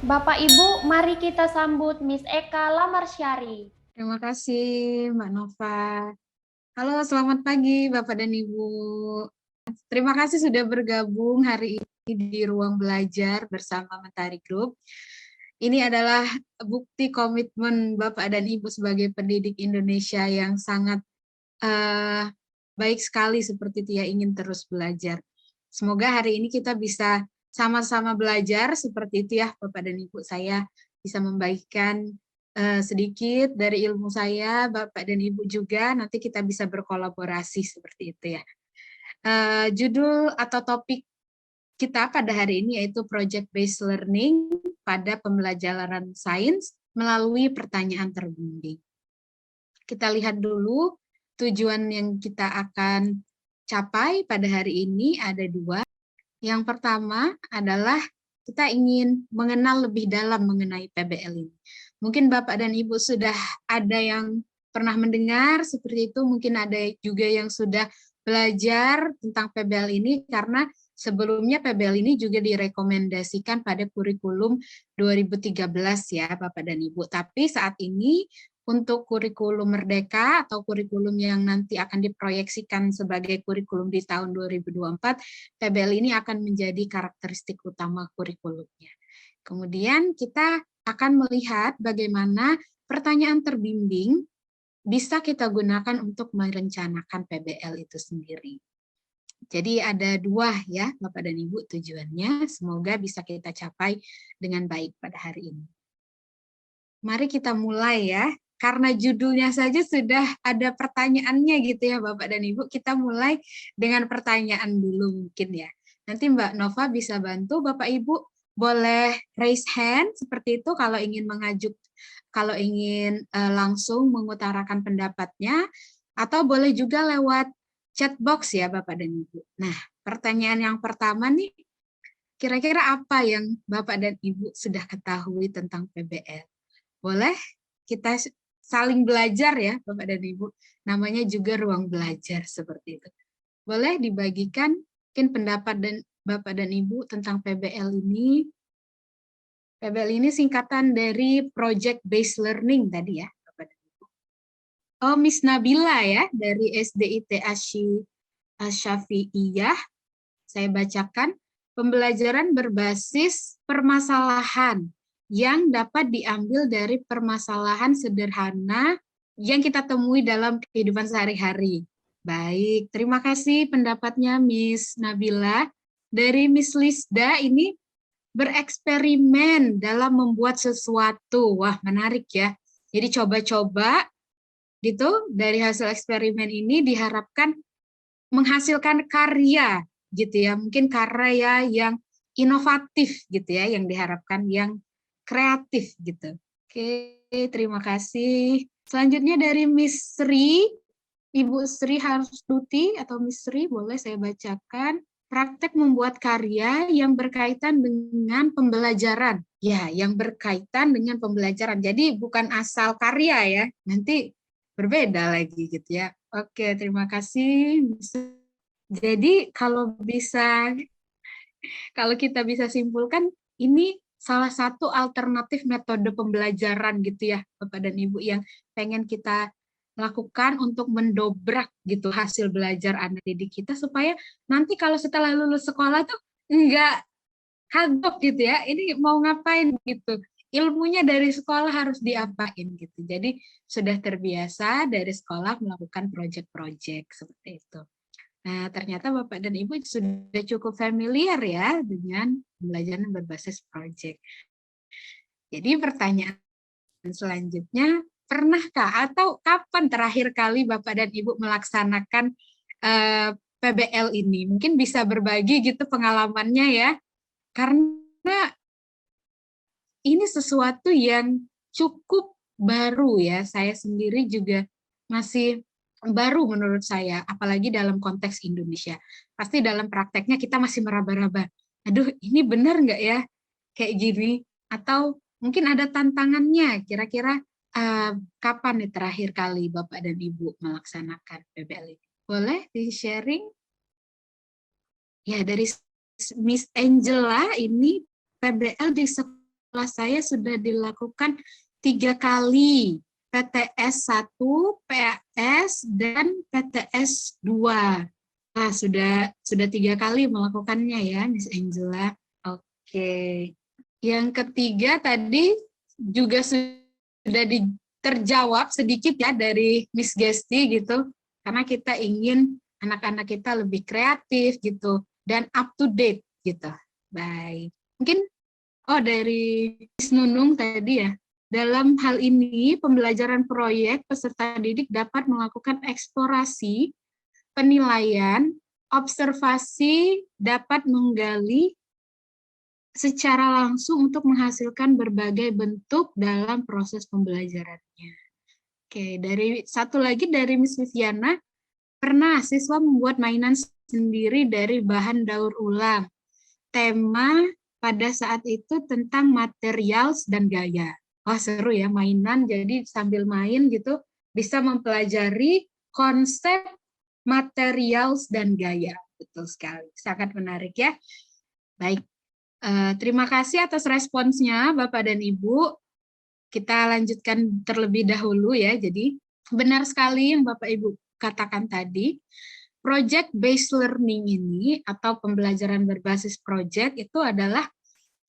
Bapak Ibu, mari kita sambut Miss Eka Lamarsyari. Terima kasih, Mbak Nova. Halo, selamat pagi, Bapak dan Ibu. Terima kasih sudah bergabung hari ini di Ruang Belajar bersama Mentari Group. Ini adalah bukti komitmen Bapak dan Ibu sebagai pendidik Indonesia yang sangat baik sekali seperti itu ya, ingin terus belajar. Semoga hari ini kita bisa sama-sama belajar seperti itu ya, Bapak dan Ibu. Saya bisa membagikan sedikit dari ilmu saya, Bapak dan Ibu juga, nanti kita bisa berkolaborasi seperti itu ya. Judul atau topik kita pada hari ini yaitu Project Based Learning pada pembelajaran sains melalui pertanyaan terbimbing. Kita lihat dulu tujuan yang kita akan capai pada hari ini ada dua. Yang pertama adalah kita ingin mengenal lebih dalam mengenai PBL ini. Mungkin Bapak dan Ibu sudah ada yang pernah mendengar seperti itu, mungkin ada juga yang sudah belajar tentang PBL ini karena sebelumnya PBL ini juga direkomendasikan pada kurikulum 2013 ya Bapak dan Ibu. Tapi saat ini untuk kurikulum Merdeka atau kurikulum yang nanti akan diproyeksikan sebagai kurikulum di tahun 2024, PBL ini akan menjadi karakteristik utama kurikulumnya. Kemudian kita akan melihat bagaimana pertanyaan terbimbing bisa kita gunakan untuk merencanakan PBL itu sendiri. Jadi ada dua ya Bapak dan Ibu tujuannya, semoga bisa kita capai dengan baik pada hari ini. Mari kita mulai ya, karena judulnya saja sudah ada pertanyaannya gitu ya Bapak dan Ibu, kita mulai dengan pertanyaan dulu mungkin ya. Nanti Mbak Nova bisa bantu, Bapak Ibu boleh raise hand seperti itu kalau ingin kalau ingin langsung mengutarakan pendapatnya, atau boleh juga lewat chat box ya Bapak dan Ibu. Nah, pertanyaan yang pertama nih, kira-kira apa yang Bapak dan Ibu sudah ketahui tentang PBL? Boleh kita saling belajar ya Bapak dan Ibu. Namanya juga ruang belajar seperti itu. Boleh dibagikan mungkin pendapat dan Bapak dan Ibu tentang PBL ini. PBL ini singkatan dari Project Based Learning tadi ya Bapak dan Ibu. Oh, Miss Nabila ya dari SDIT Asyafi'iyah. Saya bacakan, pembelajaran berbasis permasalahan yang dapat diambil dari permasalahan sederhana yang kita temui dalam kehidupan sehari-hari. Baik, terima kasih pendapatnya Miss Nabila. Dari Miss Lisda ini bereksperimen dalam membuat sesuatu. Wah, menarik ya. Jadi coba-coba gitu, dari hasil eksperimen ini diharapkan menghasilkan karya gitu ya, mungkin karya yang inovatif gitu ya, yang diharapkan yang kreatif gitu. Oke, terima kasih. Selanjutnya dari Miss Sri, Ibu Sri Harstuti atau Miss Sri, boleh saya bacakan. Praktek membuat karya yang berkaitan dengan pembelajaran. Ya, yang berkaitan dengan pembelajaran. Jadi bukan asal karya ya, nanti berbeda lagi gitu ya. Oke, terima kasih. Jadi kalau kita bisa simpulkan, ini salah satu alternatif metode pembelajaran gitu ya, Bapak dan Ibu, yang pengen kita lakukan untuk mendobrak gitu hasil belajar anak didik kita supaya nanti kalau setelah lulus sekolah tuh enggak kagok gitu ya, ini mau ngapain gitu. Ilmunya dari sekolah harus diapain gitu. Jadi sudah terbiasa dari sekolah melakukan proyek-proyek seperti itu. Nah, ternyata Bapak dan Ibu sudah cukup familiar ya dengan pembelajaran berbasis project. Jadi pertanyaan selanjutnya, pernahkah atau kapan terakhir kali Bapak dan Ibu melaksanakan PBL ini? Mungkin bisa berbagi gitu pengalamannya ya. Karena ini sesuatu yang cukup baru ya. Saya sendiri juga masih baru menurut saya, apalagi dalam konteks Indonesia. Pasti dalam prakteknya kita masih meraba-raba. Aduh, ini benar nggak ya kayak gini? Atau mungkin ada tantangannya. Kira-kira kapan nih terakhir kali Bapak dan Ibu melaksanakan PBL ini? Boleh di-sharing? Ya, dari Miss Angela ini PBL di sekolah kelas saya sudah dilakukan 3 kali, PTS 1, PAS, dan PTS 2. Nah, sudah 3 kali melakukannya ya, Miss Angela. Oke. Yang ketiga tadi juga sudah terjawab sedikit ya dari Miss Gesti gitu, karena kita ingin anak-anak kita lebih kreatif gitu dan up to date gitu. Baik. Mungkin dari Miss Nunung tadi ya. Dalam hal ini, pembelajaran proyek peserta didik dapat melakukan eksplorasi, penilaian, observasi, dapat menggali secara langsung untuk menghasilkan berbagai bentuk dalam proses pembelajarannya. Oke, dari satu lagi dari Miss Viviana, pernah siswa membuat mainan sendiri dari bahan daur ulang. Tema pada saat itu tentang materials dan gaya. Wah, seru ya, mainan, jadi sambil main gitu bisa mempelajari konsep materials dan gaya. Betul sekali, sangat menarik ya. Baik, terima kasih atas responsnya Bapak dan Ibu. Kita lanjutkan terlebih dahulu ya. Jadi benar sekali yang Bapak Ibu katakan tadi, project based learning ini atau pembelajaran berbasis project itu adalah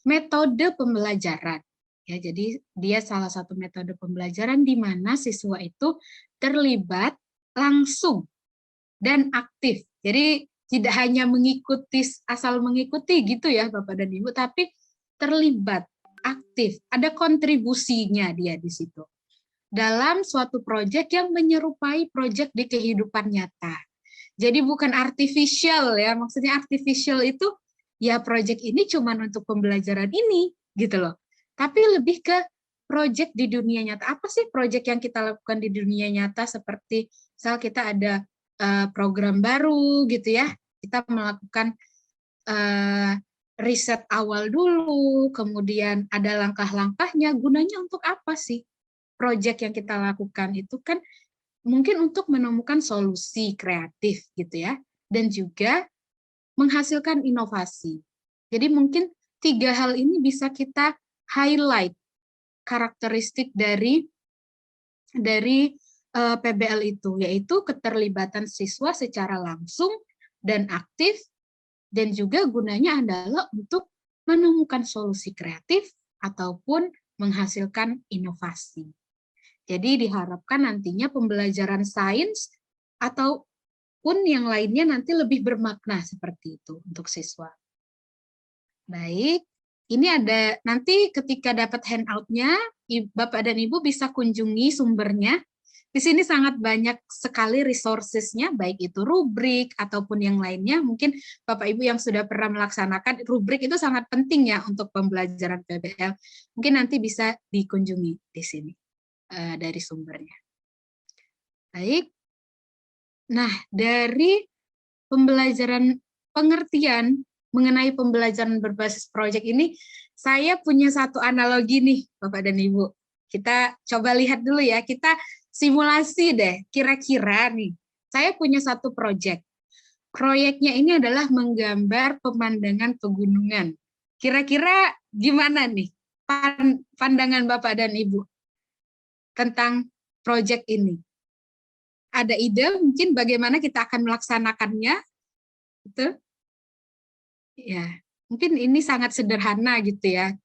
metode pembelajaran. Ya, jadi dia salah satu metode pembelajaran di mana siswa itu terlibat langsung dan aktif. Jadi tidak hanya mengikuti asal mengikuti gitu ya Bapak dan Ibu, tapi terlibat, aktif, ada kontribusinya dia di situ. Dalam suatu proyek yang menyerupai proyek di kehidupan nyata. Jadi bukan artificial ya, maksudnya artificial itu ya proyek ini cuma untuk pembelajaran ini gitu loh. Tapi lebih ke proyek di dunia nyata. Apa sih proyek yang kita lakukan di dunia nyata, seperti misal kita ada program baru gitu ya, kita melakukan riset awal dulu, kemudian ada langkah-langkahnya, gunanya untuk apa sih? Proyek yang kita lakukan itu kan mungkin untuk menemukan solusi kreatif gitu ya, dan juga menghasilkan inovasi. Jadi mungkin 3 hal ini bisa kita highlight karakteristik dari PBL itu, yaitu keterlibatan siswa secara langsung dan aktif, dan juga gunanya adalah untuk menemukan solusi kreatif ataupun menghasilkan inovasi. Jadi diharapkan nantinya pembelajaran sains ataupun yang lainnya nanti lebih bermakna seperti itu untuk siswa. Baik, ini ada nanti ketika dapat handout-nya, Bapak dan Ibu bisa kunjungi sumbernya. Di sini sangat banyak sekali resources-nya, baik itu rubrik ataupun yang lainnya. Mungkin Bapak Ibu yang sudah pernah melaksanakan rubrik itu sangat penting ya untuk pembelajaran PBL. Mungkin nanti bisa dikunjungi di sini dari sumbernya. Baik. Nah, dari pembelajaran pengertian mengenai pembelajaran berbasis proyek ini, saya punya satu analogi nih, Bapak dan Ibu. Kita coba lihat dulu ya, kita simulasi deh, kira-kira nih, saya punya satu proyek. Proyeknya ini adalah menggambar pemandangan pegunungan. Kira-kira gimana nih pandangan Bapak dan Ibu tentang proyek ini? Ada ide mungkin bagaimana kita akan melaksanakannya? Gitu? Ya, mungkin ini sangat sederhana gitu ya.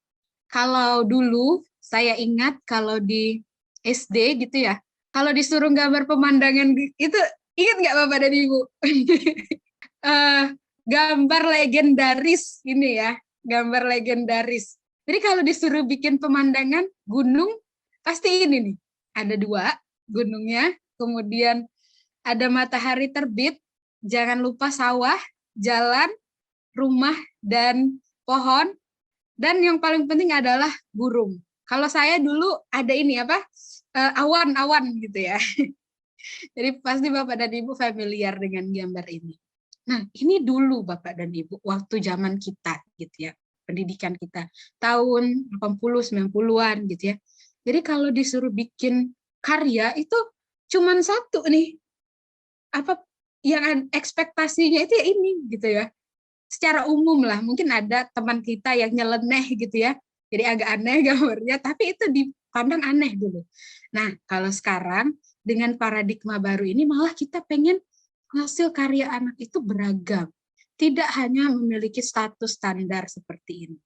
Kalau dulu saya ingat kalau di SD gitu ya, kalau disuruh gambar pemandangan itu, ingat nggak Bapak dan Ibu? Gambar legendaris ini ya, gambar legendaris. Jadi kalau disuruh bikin pemandangan gunung, pasti ini nih, ada 2 gunungnya, kemudian ada matahari terbit, jangan lupa sawah, jalan, rumah, dan pohon, dan yang paling penting adalah burung. Kalau saya dulu ada ini apa, awan-awan gitu ya. Jadi pasti Bapak dan Ibu familiar dengan gambar ini. Nah, ini dulu Bapak dan Ibu, waktu zaman kita gitu ya, pendidikan kita, tahun 80, 90-an gitu ya. Jadi kalau disuruh bikin karya itu cuman satu nih, apa yang ekspektasinya itu ya ini gitu ya. Secara umum lah, mungkin ada teman kita yang nyeleneh gitu ya, Jadi agak aneh gambarnya, tapi itu dipandang aneh dulu. Nah, kalau sekarang dengan paradigma baru ini malah kita pengen hasil karya anak itu beragam. Tidak hanya memiliki status standar seperti ini.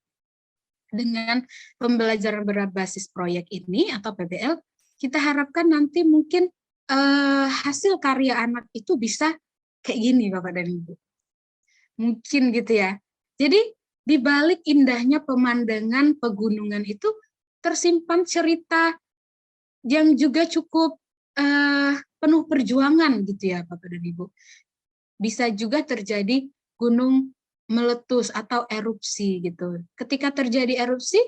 Dengan pembelajaran berbasis proyek ini atau PBL, kita harapkan nanti mungkin hasil karya anak itu bisa kayak gini Bapak dan Ibu. Mungkin gitu ya. Jadi di balik indahnya pemandangan pegunungan itu tersimpan cerita yang juga cukup penuh perjuangan gitu ya Bapak dan Ibu. Bisa juga terjadi gunung meletus atau erupsi gitu. Ketika terjadi erupsi,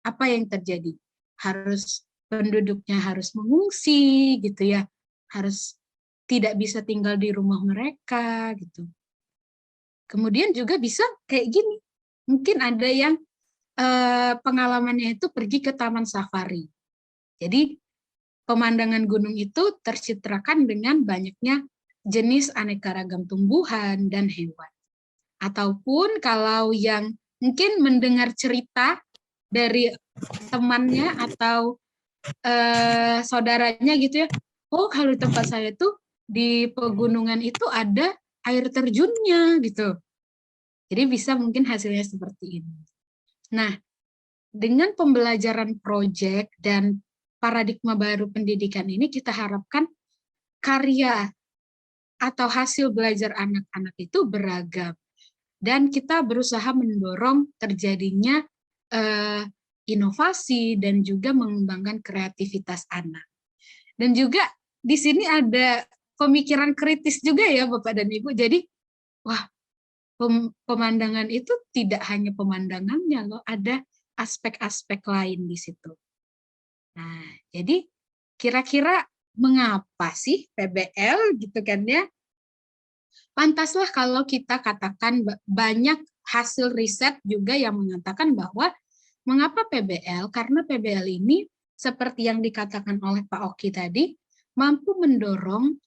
apa yang terjadi? Penduduknya harus mengungsi gitu ya. Harus tidak bisa tinggal di rumah mereka gitu. Kemudian juga bisa kayak gini. Mungkin ada yang pengalamannya itu pergi ke taman safari. Jadi pemandangan gunung itu tercitrakan dengan banyaknya jenis aneka ragam tumbuhan dan hewan. Ataupun kalau yang mungkin mendengar cerita dari temannya atau saudaranya gitu ya, oh kalau di tempat saya tuh di pegunungan itu ada air terjunnya gitu. Jadi bisa mungkin hasilnya seperti ini. Nah, dengan pembelajaran proyek dan paradigma baru pendidikan ini kita harapkan karya atau hasil belajar anak-anak itu beragam. Dan kita berusaha mendorong terjadinya inovasi dan juga mengembangkan kreativitas anak. Dan juga di sini ada pemikiran kritis juga ya Bapak dan Ibu. Jadi, wah, pemandangan itu tidak hanya pemandangannya loh, ada aspek-aspek lain di situ. Nah, jadi kira-kira mengapa sih PBL gitu kan ya? Pantaslah kalau kita katakan banyak hasil riset juga yang mengatakan bahwa mengapa PBL? Karena PBL ini seperti yang dikatakan oleh Pak Oki tadi, mampu mendorong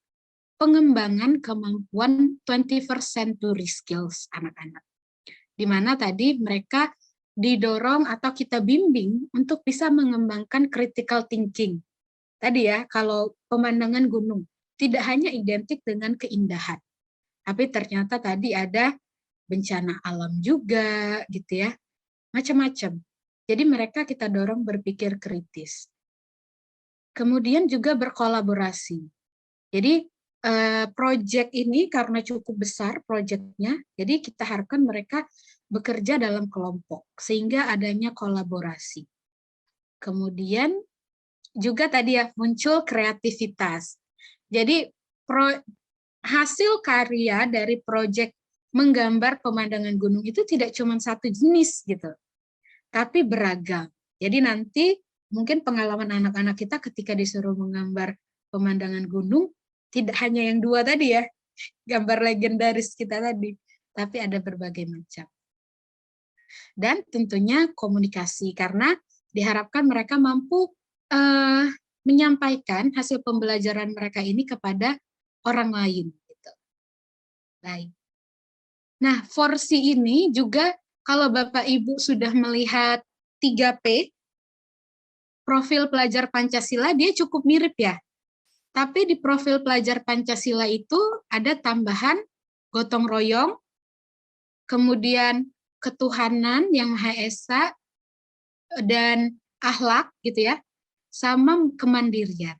pengembangan kemampuan 21st century skills anak-anak. Di mana tadi mereka didorong atau kita bimbing untuk bisa mengembangkan critical thinking. Tadi ya, kalau pemandangan gunung tidak hanya identik dengan keindahan, tapi ternyata tadi ada bencana alam juga gitu ya, macam-macam. Jadi mereka kita dorong berpikir kritis. Kemudian juga berkolaborasi. Jadi proyek ini karena cukup besar proyeknya, jadi kita harapkan mereka bekerja dalam kelompok sehingga adanya kolaborasi. Kemudian juga tadi ya muncul kreativitas. Jadi hasil karya dari proyek menggambar pemandangan gunung itu tidak cuma satu jenis gitu, tapi beragam. Jadi nanti mungkin pengalaman anak-anak kita ketika disuruh menggambar pemandangan gunung, tidak hanya yang dua tadi ya, gambar legendaris kita tadi, tapi ada berbagai macam. Dan tentunya komunikasi, karena diharapkan mereka mampu menyampaikan hasil pembelajaran mereka ini kepada orang lain. Gitu. Baik. Nah, Forsi ini juga kalau Bapak Ibu sudah melihat 3P, profil pelajar Pancasila, dia cukup mirip ya. Tapi di profil pelajar Pancasila itu ada tambahan gotong royong, kemudian ketuhanan yang Maha Esa, dan akhlak gitu ya, sama kemandirian.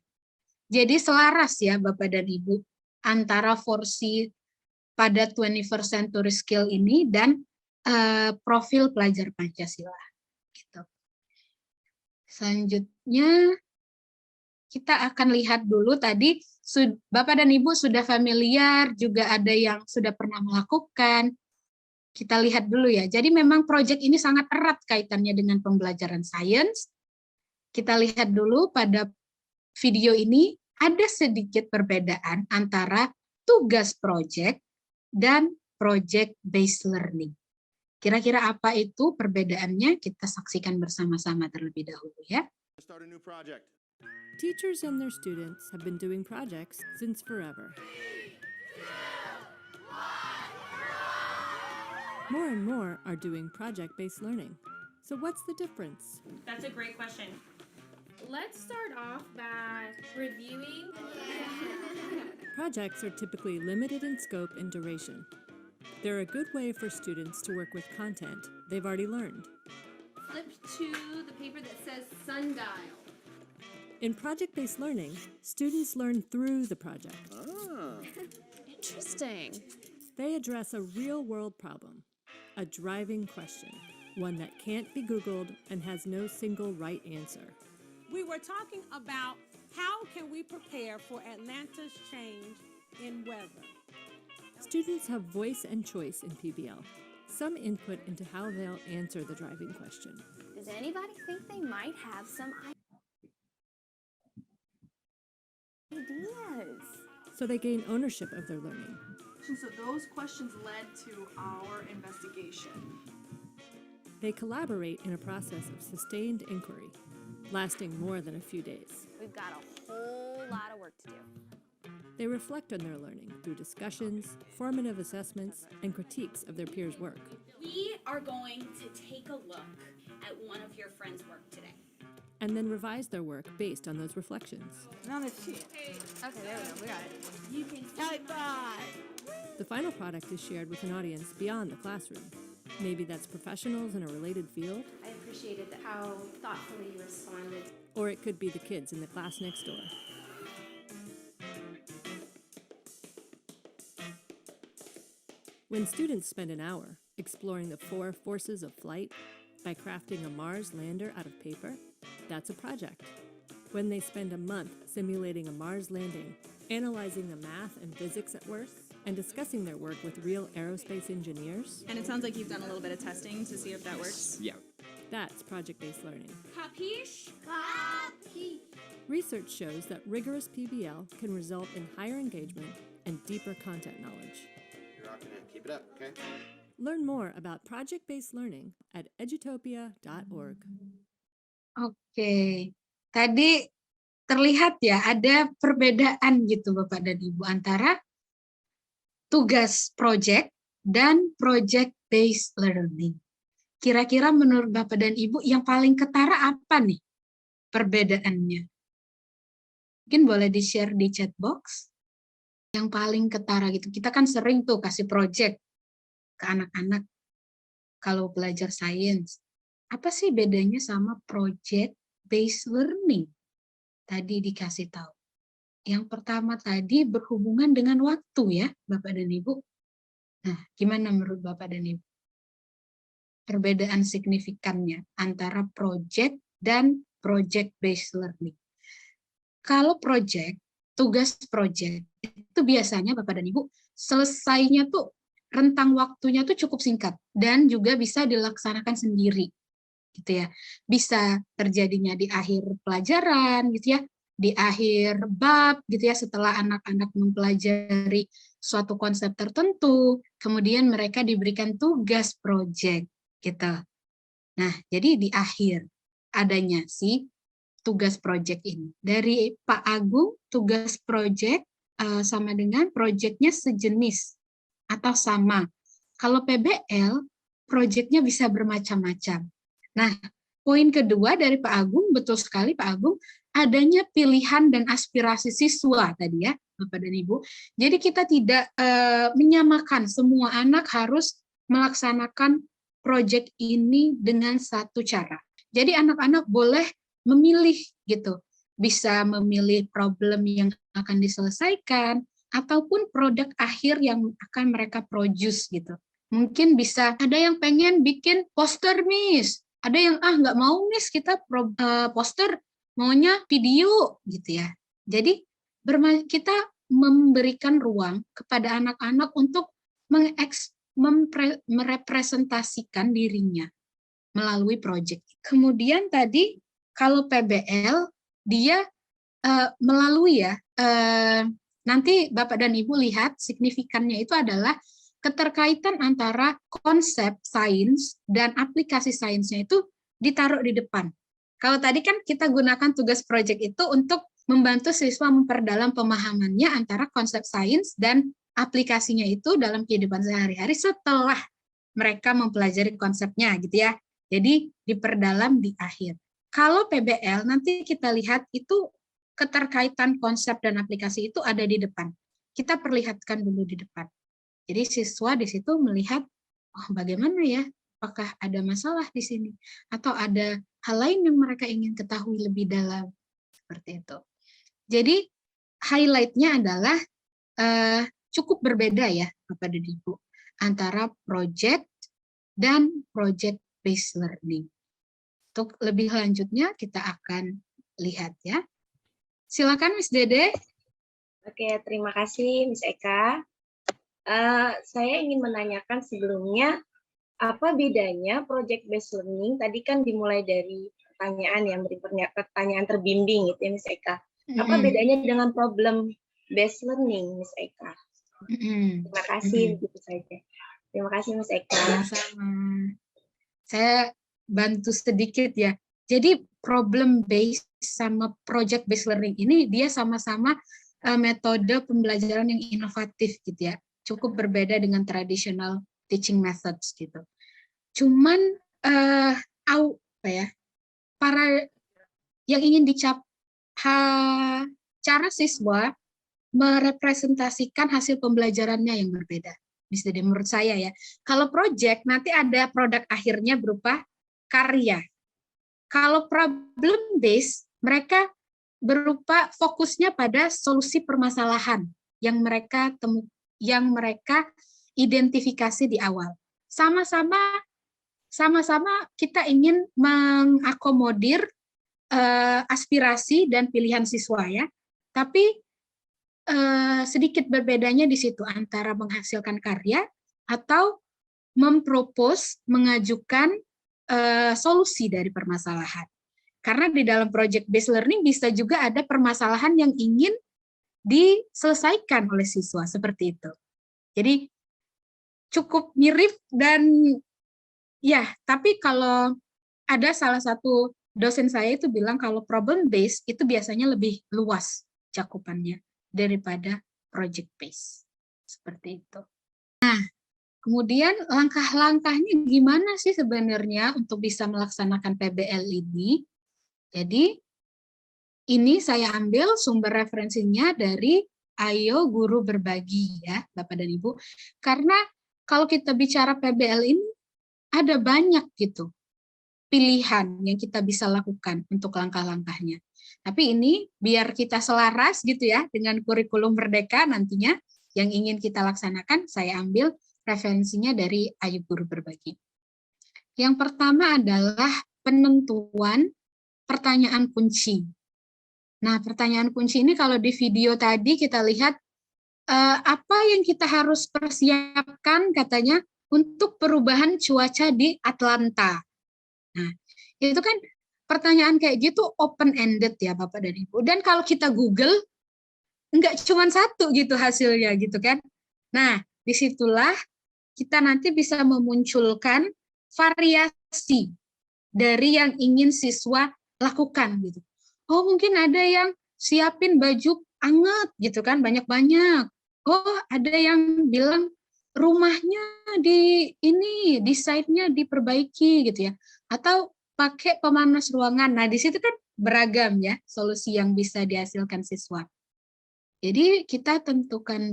Jadi selaras ya Bapak dan Ibu antara Forsi pada 21st century skill ini dan profil pelajar Pancasila. Gitu. Selanjutnya kita akan lihat dulu tadi Bapak dan Ibu sudah familiar, juga ada yang sudah pernah melakukan. Kita lihat dulu ya. Jadi memang proyek ini sangat erat kaitannya dengan pembelajaran sains. Kita lihat dulu pada video ini ada sedikit perbedaan antara tugas proyek dan project based learning. Kira-kira apa itu perbedaannya? Kita saksikan bersama-sama terlebih dahulu ya. Start a new project. Teachers and their students have been doing projects since forever. More and more are doing project-based learning. So what's the difference? That's a great question. Let's start off by reviewing. Projects are typically limited in scope and duration. They're a good way for students to work with content they've already learned. Flip to the paper that says sundial. In project-based learning, students learn through the project. Interesting. They address a real-world problem, a driving question, one that can't be Googled and has no single right answer. We were talking about how can we prepare for Atlanta's change in weather. Students have voice and choice in PBL, some input into how they'll answer the driving question. Does anybody think they might have some ideas? So they gain ownership of their learning. So those questions led to our investigation. They collaborate in a process of sustained inquiry, lasting more than a few days. We've got a whole lot of work to do. They reflect on their learning through discussions, formative assessments, and critiques of their peers' work. We are going to take a look at one of your friends' work today. And then revise their work based on those reflections. None of shit. Okay, there we go. We got it. You can The final product is shared with an audience beyond the classroom. Maybe that's professionals in a related field, I appreciated how thoughtfully you responded. or it could be the kids in the class next door. When students spend an hour exploring the 4 forces of flight by crafting a Mars lander out of paper, that's a project. When they spend a month simulating a Mars landing, analyzing the math and physics at work, and discussing their work with real aerospace engineers, And it sounds like you've done a little bit of testing to see if that works. Yeah. that's project-based learning. Capiche? Research shows that rigorous PBL can result in higher engagement and deeper content knowledge. You're rocking it. Keep it up, okay? Learn more about project-based learning at edutopia.org. Oke, tadi terlihat ya ada perbedaan gitu Bapak dan Ibu antara tugas project dan project-based learning. Kira-kira menurut Bapak dan Ibu yang paling ketara apa nih perbedaannya? Mungkin boleh di-share di chat box. Yang paling ketara gitu. Kita kan sering tuh kasih project ke anak-anak kalau belajar sains. Apa sih bedanya sama project-based learning? Tadi dikasih tahu. Yang pertama tadi berhubungan dengan waktu ya, Bapak dan Ibu. Nah, gimana menurut Bapak dan Ibu? Perbedaan signifikannya antara project dan project-based learning. Kalau project, tugas project, itu biasanya Bapak dan Ibu, selesainya tuh, rentang waktunya tuh cukup singkat, dan juga bisa dilaksanakan sendiri. Gitu ya. Bisa terjadinya di akhir pelajaran, gitu ya, di akhir bab gitu ya, setelah anak-anak mempelajari suatu konsep tertentu, kemudian mereka diberikan tugas proyek gitu. Nah, jadi di akhir adanya si tugas proyek ini. Dari Pak Agung, tugas proyek sama dengan proyeknya sejenis atau sama. Kalau PBL, proyeknya bisa bermacam-macam. Nah, poin kedua dari Pak Agung, betul sekali Pak Agung, adanya pilihan dan aspirasi siswa tadi ya, Bapak dan Ibu. Jadi kita tidak menyamakan semua anak harus melaksanakan proyek ini dengan satu cara. Jadi anak-anak boleh memilih gitu, bisa memilih problem yang akan diselesaikan ataupun produk akhir yang akan mereka produce gitu. Mungkin bisa ada yang pengen bikin poster Miss, ada yang nggak mau Miss kita poster, maunya video gitu ya. Jadi kita memberikan ruang kepada anak-anak untuk merepresentasikan dirinya melalui proyek. Kemudian tadi kalau PBL dia melalui ya nanti Bapak dan Ibu lihat signifikannya itu adalah keterkaitan antara konsep sains dan aplikasi sainsnya itu ditaruh di depan. Kalau tadi kan kita gunakan tugas proyek itu untuk membantu siswa memperdalam pemahamannya antara konsep sains dan aplikasinya itu dalam kehidupan sehari-hari setelah mereka mempelajari konsepnya gitu ya. Jadi diperdalam di akhir. Kalau PBL nanti kita lihat itu keterkaitan konsep dan aplikasi itu ada di depan. Kita perlihatkan dulu di depan. Jadi siswa di situ melihat, oh bagaimana ya, apakah ada masalah di sini atau ada hal lain yang mereka ingin ketahui lebih dalam, seperti itu. Jadi highlight-nya adalah cukup berbeda ya Bapak dan Ibu antara project dan project based learning. Untuk lebih lanjutnya kita akan lihat ya. Silakan Miss Dede. Oke, terima kasih Miss Eka. Saya ingin menanyakan sebelumnya, apa bedanya project based learning? Tadi kan dimulai dari pertanyaan yang pertanyaan terbimbing gitu ya Miss Eka. Apa bedanya dengan problem based learning Miss Eka? Terima kasih, begitu saja. Terima kasih Miss Eka. Sama-sama. Saya bantu sedikit ya. Jadi problem based sama project based learning ini dia sama-sama metode pembelajaran yang inovatif gitu ya. Cukup berbeda dengan traditional teaching methods gitu. Cuman para yang ingin cara siswa merepresentasikan hasil pembelajarannya yang berbeda. Misalnya menurut saya ya. Kalau project nanti ada produk akhirnya berupa karya. Kalau problem based mereka berupa fokusnya pada solusi permasalahan yang mereka identifikasi di awal. Sama-sama kita ingin mengakomodir aspirasi dan pilihan siswa ya. Tapi sedikit berbedanya di situ antara menghasilkan karya atau mengajukan solusi dari permasalahan. Karena di dalam project based learning bisa juga ada permasalahan yang ingin diselesaikan oleh siswa seperti itu. Jadi cukup mirip dan ya, tapi kalau ada salah satu dosen saya itu bilang kalau problem based itu biasanya lebih luas cakupannya daripada project based. Seperti itu. Nah, kemudian langkah-langkahnya gimana sih sebenarnya untuk bisa melaksanakan PBL ini? Jadi ini saya ambil sumber referensinya dari Ayo Guru Berbagi ya Bapak dan Ibu. Karena kalau kita bicara PBL ini ada banyak gitu pilihan yang kita bisa lakukan untuk langkah-langkahnya. Tapi ini biar kita selaras gitu ya dengan kurikulum Merdeka nantinya yang ingin kita laksanakan, saya ambil referensinya dari Ayo Guru Berbagi. Yang pertama adalah penentuan pertanyaan kunci. Nah, pertanyaan kunci ini kalau di video tadi kita lihat apa yang kita harus persiapkan katanya untuk perubahan cuaca di Atlanta. Nah, itu kan pertanyaan kayak gitu open-ended ya Bapak dan Ibu. Dan kalau kita Google, enggak cuma satu gitu hasilnya gitu kan. Nah, disitulah kita nanti bisa memunculkan variasi dari yang ingin siswa lakukan gitu. Oh, mungkin ada yang siapin baju anget gitu kan, banyak-banyak. Oh, ada yang bilang rumahnya di site-nya diperbaiki gitu ya. Atau pakai pemanas ruangan. Nah, di situ kan beragam ya solusi yang bisa dihasilkan siswa. Jadi kita tentukan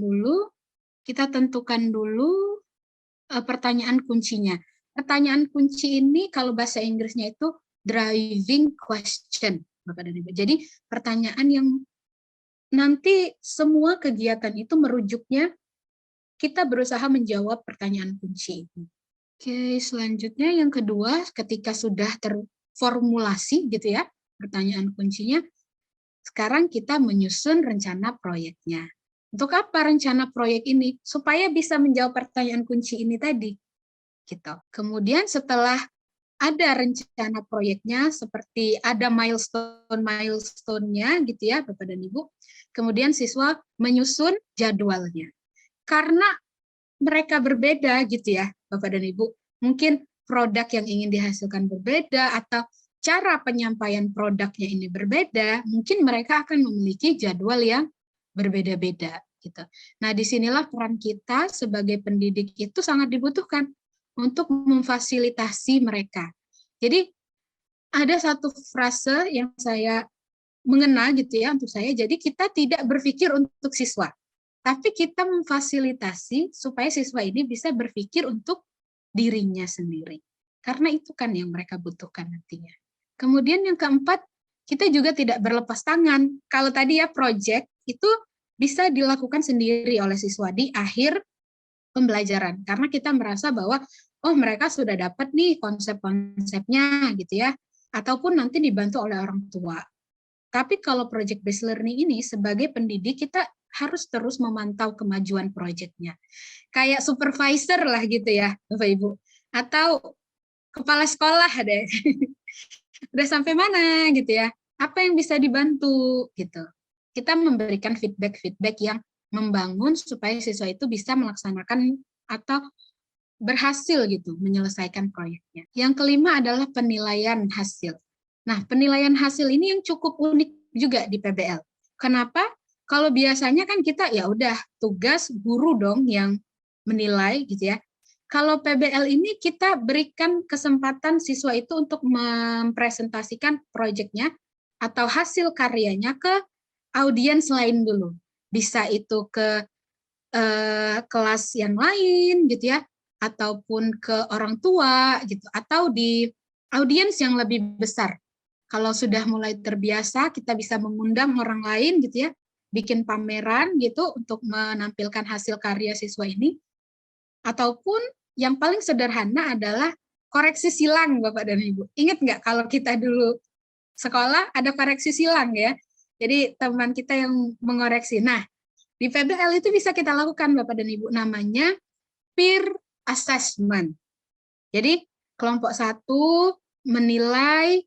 dulu pertanyaan kuncinya. Pertanyaan kunci ini kalau bahasa Inggrisnya itu driving question, Bapak dan Ibu. Jadi pertanyaan yang nanti semua kegiatan itu merujuknya kita berusaha menjawab pertanyaan kunci ini. Oke, selanjutnya yang kedua, ketika sudah terformulasi gitu ya, pertanyaan kuncinya, sekarang kita menyusun rencana proyeknya. Untuk apa rencana proyek ini? Supaya bisa menjawab pertanyaan kunci ini tadi. Gitu. Kemudian setelah ada rencana proyeknya, seperti ada milestone-nya gitu ya, Bapak dan Ibu. Kemudian siswa menyusun jadwalnya. Karena mereka berbeda gitu ya, Bapak dan Ibu. Mungkin produk yang ingin dihasilkan berbeda atau cara penyampaian produknya ini berbeda, mungkin mereka akan memiliki jadwal yang berbeda-beda gitu. Nah, disinilah peran kita sebagai pendidik itu sangat dibutuhkan untuk memfasilitasi mereka. Jadi ada satu frase yang saya mengena gitu ya untuk saya. Jadi kita tidak berpikir untuk siswa, tapi kita memfasilitasi supaya siswa ini bisa berpikir untuk dirinya sendiri. Karena itu kan yang mereka butuhkan nantinya. Kemudian yang keempat, kita juga tidak berlepas tangan. Kalau tadi ya project itu bisa dilakukan sendiri oleh siswa di akhir pembelajaran. Karena kita merasa bahwa oh mereka sudah dapat nih konsep-konsepnya gitu ya. Ataupun nanti dibantu oleh orang tua. Tapi kalau project based learning ini sebagai pendidik kita harus terus memantau kemajuan proyeknya. Kayak supervisor lah gitu ya, Bapak Ibu. Atau kepala sekolah deh. Udah sampai mana gitu ya. Apa yang bisa dibantu gitu. Kita memberikan feedback-feedback yang membangun supaya siswa itu bisa melaksanakan atau berhasil gitu menyelesaikan proyeknya. Yang kelima adalah penilaian hasil. Nah, penilaian hasil ini yang cukup unik juga di PBL. Kenapa? Kalau biasanya kan kita ya udah tugas guru dong yang menilai gitu ya. Kalau PBL ini kita berikan kesempatan siswa itu untuk mempresentasikan proyeknya atau hasil karyanya ke audiens lain dulu. Bisa itu ke kelas yang lain gitu ya, ataupun ke orang tua gitu, atau di audiens yang lebih besar. Kalau sudah mulai terbiasa, kita bisa mengundang orang lain gitu ya, bikin pameran gitu untuk menampilkan hasil karya siswa ini. Ataupun yang paling sederhana adalah koreksi silang, Bapak dan Ibu. Ingat nggak kalau kita dulu sekolah ada koreksi silang ya. Jadi teman kita yang mengoreksi. Nah, di PBL itu bisa kita lakukan Bapak dan Ibu, namanya peer assessment. Jadi kelompok 1 menilai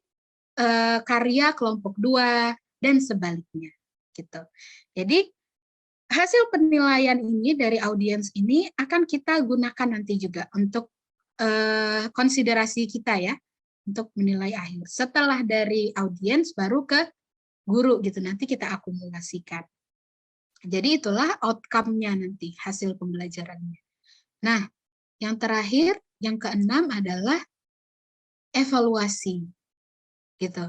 karya kelompok 2 dan sebaliknya gitu. Jadi hasil penilaian ini dari audiens ini akan kita gunakan nanti juga untuk konsiderasi kita ya, untuk menilai akhir. Setelah dari audiens baru ke guru gitu, nanti kita akumulasikan. Jadi itulah outcome-nya nanti, hasil pembelajarannya. Nah, yang terakhir, yang keenam adalah evaluasi. Gitu.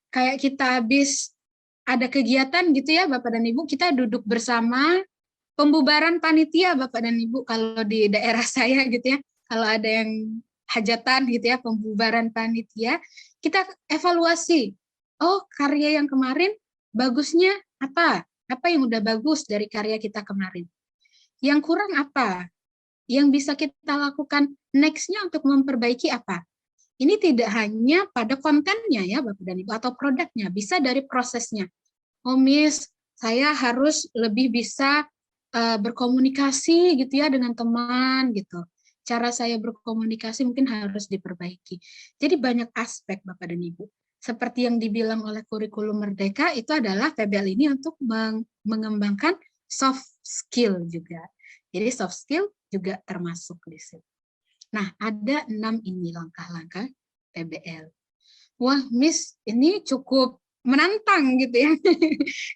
Kayak kita habis ada kegiatan gitu ya Bapak dan Ibu, kita duduk bersama, pembubaran panitia Bapak dan Ibu kalau di daerah saya gitu ya, kalau ada yang hajatan gitu ya, pembubaran panitia, kita evaluasi. Oh, karya yang kemarin bagusnya apa? Apa yang udah bagus dari karya kita kemarin? Yang kurang apa? Yang bisa kita lakukan next-nya untuk memperbaiki apa? Ini tidak hanya pada kontennya ya Bapak dan Ibu atau produknya, bisa dari prosesnya. Oh Miss, saya harus lebih bisa berkomunikasi gitu ya dengan teman gitu. Cara saya berkomunikasi mungkin harus diperbaiki. Jadi banyak aspek Bapak dan Ibu. Seperti yang dibilang oleh kurikulum Merdeka, itu adalah PBL ini untuk mengembangkan soft skill juga. Jadi soft skill juga termasuk di situ. Nah, ada 6 ini langkah-langkah PBL. Wah, Miss, ini cukup menantang gitu ya.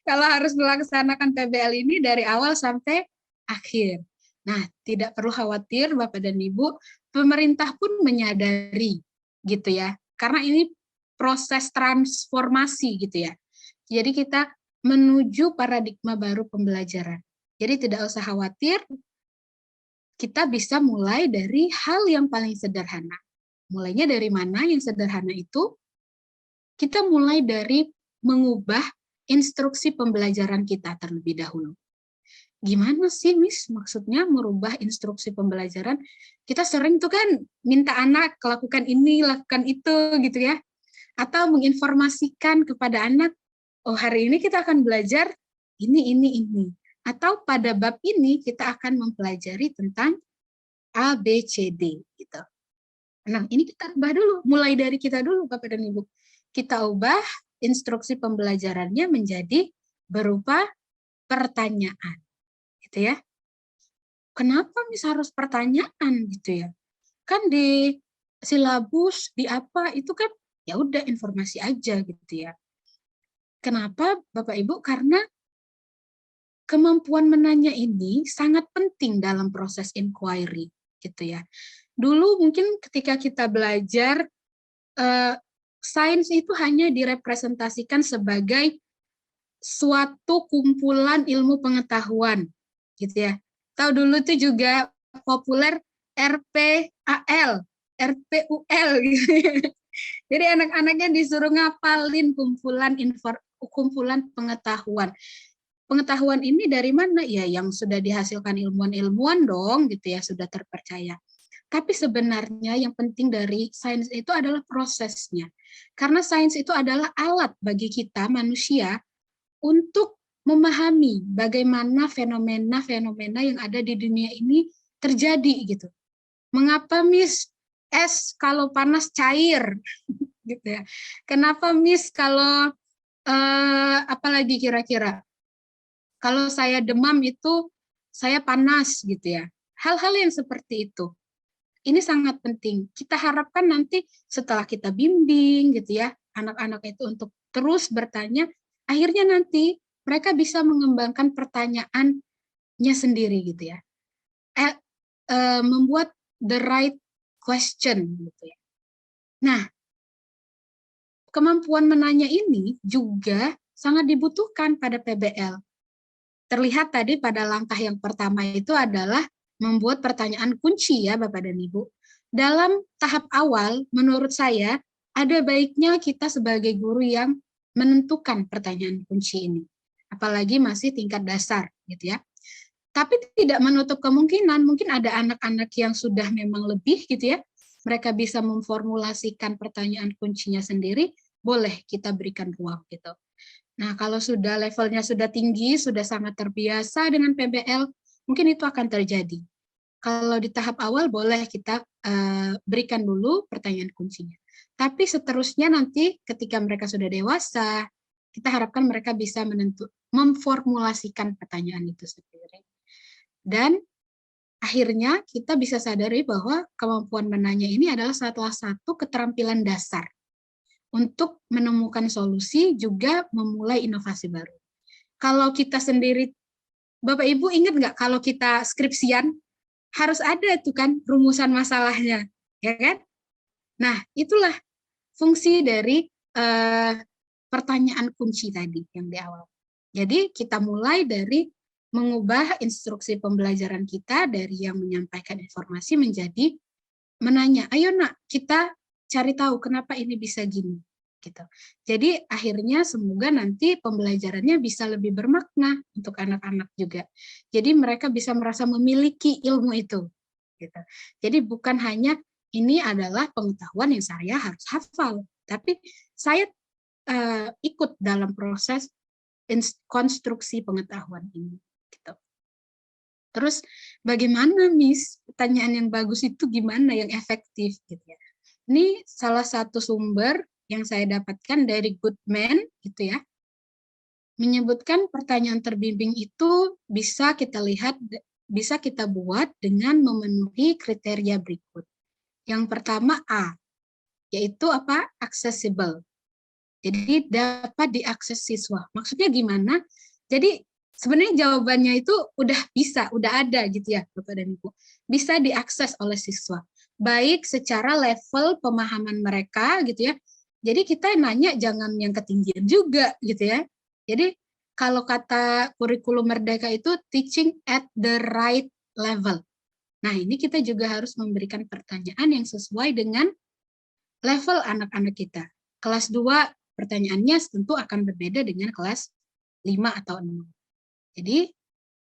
Kalau harus melaksanakan PBL ini dari awal sampai akhir. Nah, tidak perlu khawatir Bapak dan Ibu, pemerintah pun menyadari gitu ya. Karena ini proses transformasi gitu ya. Jadi kita menuju paradigma baru pembelajaran. Jadi tidak usah khawatir, kita bisa mulai dari hal yang paling sederhana. Mulainya dari mana yang sederhana itu? Kita mulai dari mengubah instruksi pembelajaran kita terlebih dahulu. Gimana sih, Miss? Maksudnya merubah instruksi pembelajaran? Kita sering tuh kan minta anak lakukan ini, lakukan itu gitu ya. Atau menginformasikan kepada anak, oh hari ini kita akan belajar ini. Atau pada bab ini kita akan mempelajari tentang A, B, C, D. Gitu. Nah ini kita ubah dulu, mulai dari kita dulu Bapak dan Ibu. Kita ubah instruksi pembelajarannya menjadi berupa pertanyaan. Gitu ya. Kenapa Miss harus pertanyaan gitu ya? Kan di silabus, di apa, itu kan ya udah informasi aja gitu ya. Kenapa Bapak Ibu? Karena kemampuan menanya ini sangat penting dalam proses inquiry gitu ya. Dulu mungkin ketika kita belajar sains itu hanya direpresentasikan sebagai suatu kumpulan ilmu pengetahuan, gitu ya. Tahu dulu tuh juga populer RPAL, RPUL gitu. Jadi anak-anaknya disuruh ngapalin kumpulan pengetahuan. Pengetahuan ini dari mana? Ya yang sudah dihasilkan ilmuwan-ilmuwan dong, gitu ya, sudah terpercaya. Tapi sebenarnya yang penting dari sains itu adalah prosesnya. Karena sains itu adalah alat bagi kita manusia untuk memahami bagaimana fenomena-fenomena yang ada di dunia ini terjadi gitu. Mengapa Miss es kalau panas cair gitu ya? Kenapa Miss kalau apalagi kira-kira? Kalau saya demam itu saya panas gitu ya. Hal-hal yang seperti itu. Ini sangat penting. Kita harapkan nanti setelah kita bimbing gitu ya, anak-anak itu untuk terus bertanya, akhirnya nanti mereka bisa mengembangkan pertanyaannya sendiri gitu ya. Membuat the right question gitu ya. Nah, kemampuan menanya ini juga sangat dibutuhkan pada PBL. Terlihat tadi pada langkah yang pertama itu adalah membuat pertanyaan kunci ya Bapak dan Ibu. Dalam tahap awal menurut saya ada baiknya kita sebagai guru yang menentukan pertanyaan kunci ini. Apalagi masih tingkat dasar gitu ya. Tapi tidak menutup kemungkinan mungkin ada anak-anak yang sudah memang lebih gitu ya. Mereka bisa memformulasikan pertanyaan kuncinya sendiri, boleh kita berikan ruang gitu. Nah, kalau sudah levelnya sudah tinggi, sudah sangat terbiasa dengan PBL, mungkin itu akan terjadi. Kalau di tahap awal boleh kita berikan dulu pertanyaan kuncinya. Tapi seterusnya nanti ketika mereka sudah dewasa, kita harapkan mereka bisa memformulasikan pertanyaan itu sendiri. Dan akhirnya kita bisa sadari bahwa kemampuan menanya ini adalah salah satu keterampilan dasar untuk menemukan solusi juga memulai inovasi baru. Kalau kita sendiri, Bapak Ibu ingat nggak kalau kita skripsian harus ada itu kan rumusan masalahnya, ya kan? Nah itulah fungsi dari pertanyaan kunci tadi yang di awal. Jadi kita mulai dari mengubah instruksi pembelajaran kita dari yang menyampaikan informasi menjadi menanya, ayo nak kita cari tahu kenapa ini bisa gini gitu. Jadi akhirnya semoga nanti pembelajarannya bisa lebih bermakna untuk anak-anak juga. Jadi mereka bisa merasa memiliki ilmu itu gitu. Jadi bukan hanya ini adalah pengetahuan yang saya harus hafal, tapi saya ikut dalam proses konstruksi pengetahuan ini gitu. Terus bagaimana Miss? Pertanyaan yang bagus itu gimana yang efektif gitu ya. Ini salah satu sumber yang saya dapatkan dari Goodman gitu ya. Menyebutkan pertanyaan terbimbing itu bisa kita lihat, bisa kita buat dengan memenuhi kriteria berikut. Yang pertama A, yaitu apa? Accessible. Jadi dapat diakses siswa. Maksudnya gimana? Jadi sebenarnya jawabannya itu udah bisa, udah ada gitu ya Bapak dan Ibu. Bisa diakses oleh siswa. Baik secara level pemahaman mereka gitu ya. Jadi kita nanya jangan yang ketinggian juga gitu ya. Jadi kalau kata kurikulum Merdeka itu teaching at the right level. Nah ini kita juga harus memberikan pertanyaan yang sesuai dengan level anak-anak kita. Kelas 2 pertanyaannya tentu akan berbeda dengan kelas 5 atau 6. Jadi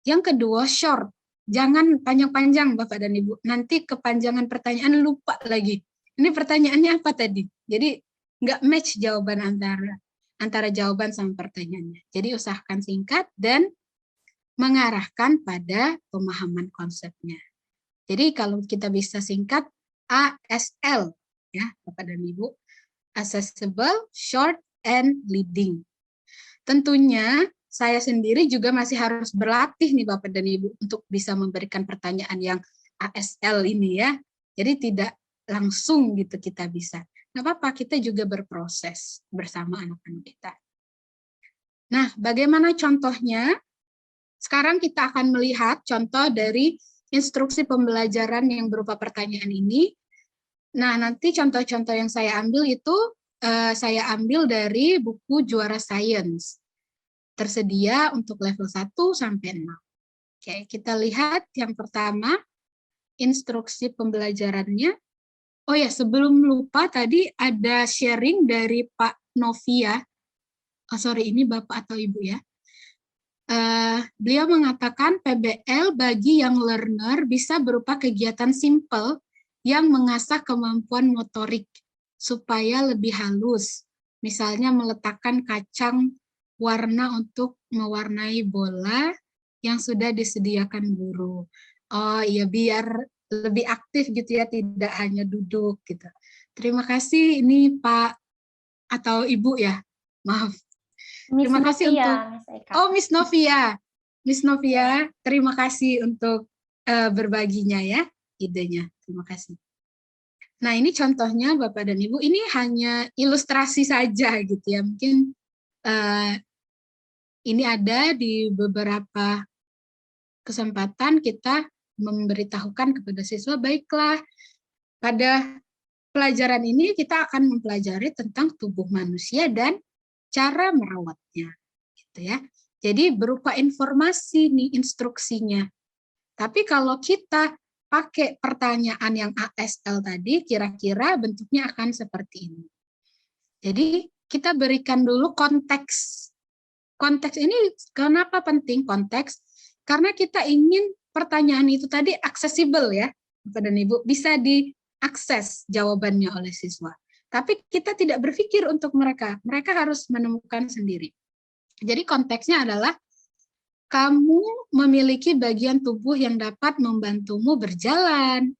yang kedua short. Jangan panjang-panjang Bapak dan Ibu. Nanti kepanjangan pertanyaan lupa lagi. Ini pertanyaannya apa tadi? Jadi nggak match jawaban antara jawaban sama pertanyaannya. Jadi usahakan singkat dan mengarahkan pada pemahaman konsepnya. Jadi kalau kita bisa singkat ASL ya Bapak dan Ibu, accessible, short, and leading. Tentunya saya sendiri juga masih harus berlatih nih Bapak dan Ibu untuk bisa memberikan pertanyaan yang ASL ini ya. Jadi tidak langsung gitu kita bisa. Nggak apa-apa, kita juga berproses bersama anak-anak kita. Nah, bagaimana contohnya? Sekarang kita akan melihat contoh dari instruksi pembelajaran yang berupa pertanyaan ini. Nah, nanti contoh-contoh yang saya ambil itu saya ambil dari buku Juara Sains. Tersedia untuk level 1 sampai 6. Oke, kita lihat yang pertama, instruksi pembelajarannya. Oh ya, sebelum lupa tadi ada sharing dari Pak Novia. Oh, sorry, ini Bapak atau Ibu ya. Beliau mengatakan PBL bagi yang learner bisa berupa kegiatan simple yang mengasah kemampuan motorik supaya lebih halus. Misalnya meletakkan kacang warna untuk mewarnai bola yang sudah disediakan guru. Oh iya, biar lebih aktif gitu ya, tidak hanya duduk gitu. Terima kasih, ini Pak atau Ibu ya, maaf. Terima kasih untuk Miss Novia. Miss Novia, terima kasih untuk berbaginya ya, idenya. Terima kasih. Nah, ini contohnya Bapak dan Ibu, ini hanya ilustrasi saja gitu ya. Mungkin ini ada di beberapa kesempatan kita memberitahukan kepada siswa, baiklah, pada pelajaran ini kita akan mempelajari tentang tubuh manusia dan cara merawatnya, gitu ya. Jadi berupa informasi nih instruksinya. Tapi kalau kita pakai pertanyaan yang ASL tadi, kira-kira bentuknya akan seperti ini. Jadi kita berikan dulu konteks. Konteks ini kenapa penting konteks? Karena kita ingin pertanyaan itu tadi aksesibel ya, Bapak dan Ibu, bisa diakses jawabannya oleh siswa. Tapi kita tidak berpikir untuk mereka harus menemukan sendiri. Jadi konteksnya adalah kamu memiliki bagian tubuh yang dapat membantumu berjalan,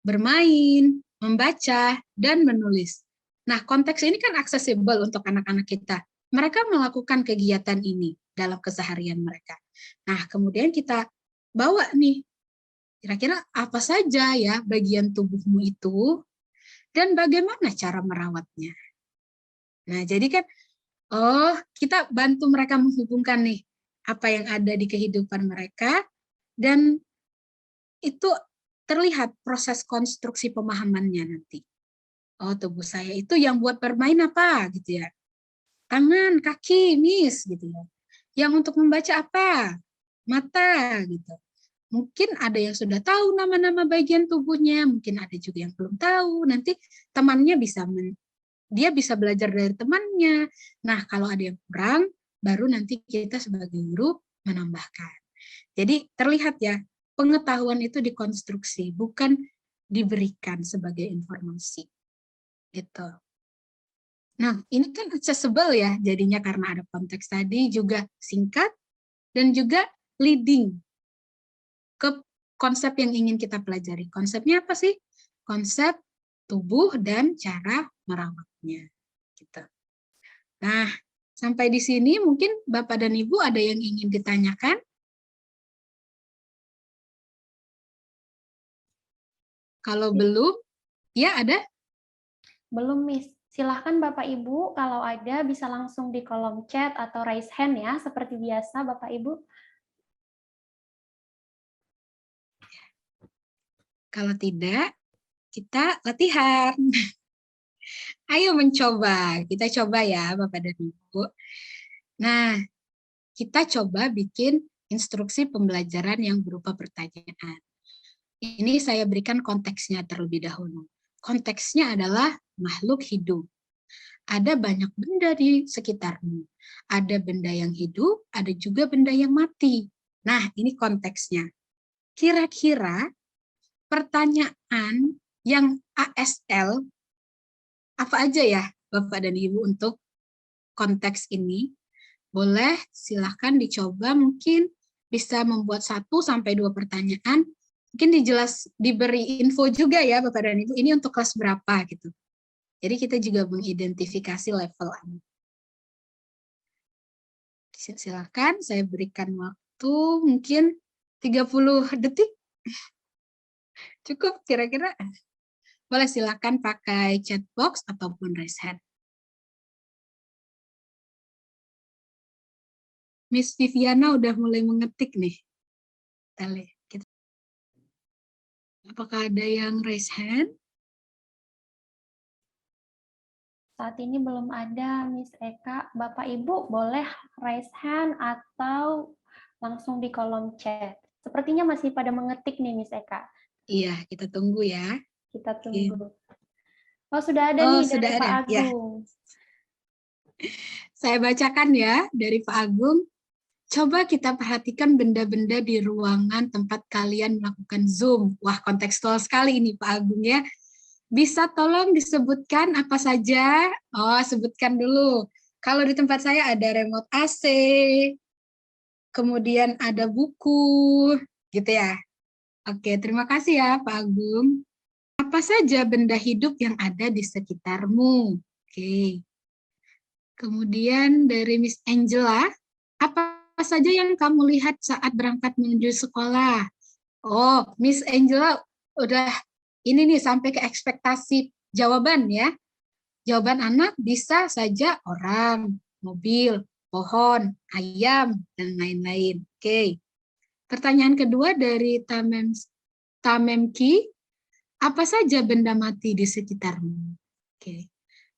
bermain, membaca, dan menulis. Nah, konteks ini kan aksesibel untuk anak-anak kita. Mereka melakukan kegiatan ini dalam keseharian mereka. Nah, kemudian kita bawa nih, kira-kira apa saja ya bagian tubuhmu itu, dan bagaimana cara merawatnya. Nah, jadi kan, kita bantu mereka menghubungkan nih, apa yang ada di kehidupan mereka, dan itu terlihat proses konstruksi pemahamannya nanti. Oh, tubuh saya itu yang buat bermain apa, gitu ya. Tangan, kaki, Miss, gitu ya. Yang untuk membaca apa? Mata, gitu. Mungkin ada yang sudah tahu nama-nama bagian tubuhnya, mungkin ada juga yang belum tahu. Nanti temannya dia bisa belajar dari temannya. Nah, kalau ada yang kurang, baru nanti kita sebagai guru menambahkan. Jadi terlihat ya, pengetahuan itu dikonstruksi, bukan diberikan sebagai informasi. Gitu. Nah, ini kan accessible ya, jadinya karena ada konteks tadi, juga singkat, dan juga leading ke konsep yang ingin kita pelajari. Konsepnya apa sih? Konsep tubuh dan cara merawatnya. Gitu. Nah, sampai di sini mungkin Bapak dan Ibu ada yang ingin ditanyakan? Kalau belum, ya ada? Belum, Miss. Silahkan Bapak Ibu, kalau ada bisa langsung di kolom chat atau raise hand ya, seperti biasa Bapak Ibu. Kalau tidak, kita latihan. Ayo mencoba, kita coba ya Bapak dan Ibu. Nah, kita coba bikin instruksi pembelajaran yang berupa pertanyaan. Ini saya berikan konteksnya terlebih dahulu. Konteksnya adalah makhluk hidup. Ada banyak benda di sekitarmu. Ada benda yang hidup, ada juga benda yang mati. Nah, ini konteksnya. Kira-kira pertanyaan yang ASL, apa aja ya Bapak dan Ibu untuk konteks ini? Boleh, silahkan dicoba, mungkin bisa membuat 1-2 pertanyaan. Mungkin diberi info juga ya Bapak dan Ibu, ini untuk kelas berapa gitu. Jadi kita juga mengidentifikasi level anak. Silahkan saya berikan waktu mungkin 30 detik. Cukup kira-kira? Boleh silakan pakai chat box ataupun raise hand. Miss Viviana udah mulai mengetik nih. Apakah ada yang raise hand? Saat ini belum ada, Miss Eka. Bapak Ibu boleh raise hand atau langsung di kolom chat. Sepertinya masih pada mengetik nih, Miss Eka. Iya, kita tunggu ya. Kita Oke. tunggu. Oh, sudah ada Oh, nih sudah dari Pak ada. Ya. Agung. Saya bacakan ya dari Pak Agung. Coba kita perhatikan benda-benda di ruangan tempat kalian melakukan Zoom. Wah, kontekstual sekali ini Pak Agung ya. Bisa tolong disebutkan apa saja? Oh, sebutkan dulu. Kalau di tempat saya ada remote AC, kemudian ada buku, gitu ya. Oke, terima kasih ya Pak Agung. Apa saja benda hidup yang ada di sekitarmu? Oke. Kemudian dari Miss Angela, apa saja yang kamu lihat saat berangkat menuju sekolah? Oh, Miss Angela udah ini nih sampai ke ekspektasi jawaban ya. Jawaban anak bisa saja orang, mobil, pohon, ayam, dan lain-lain. Oke. Pertanyaan kedua dari Tamemki, apa saja benda mati di sekitarmu? Oke.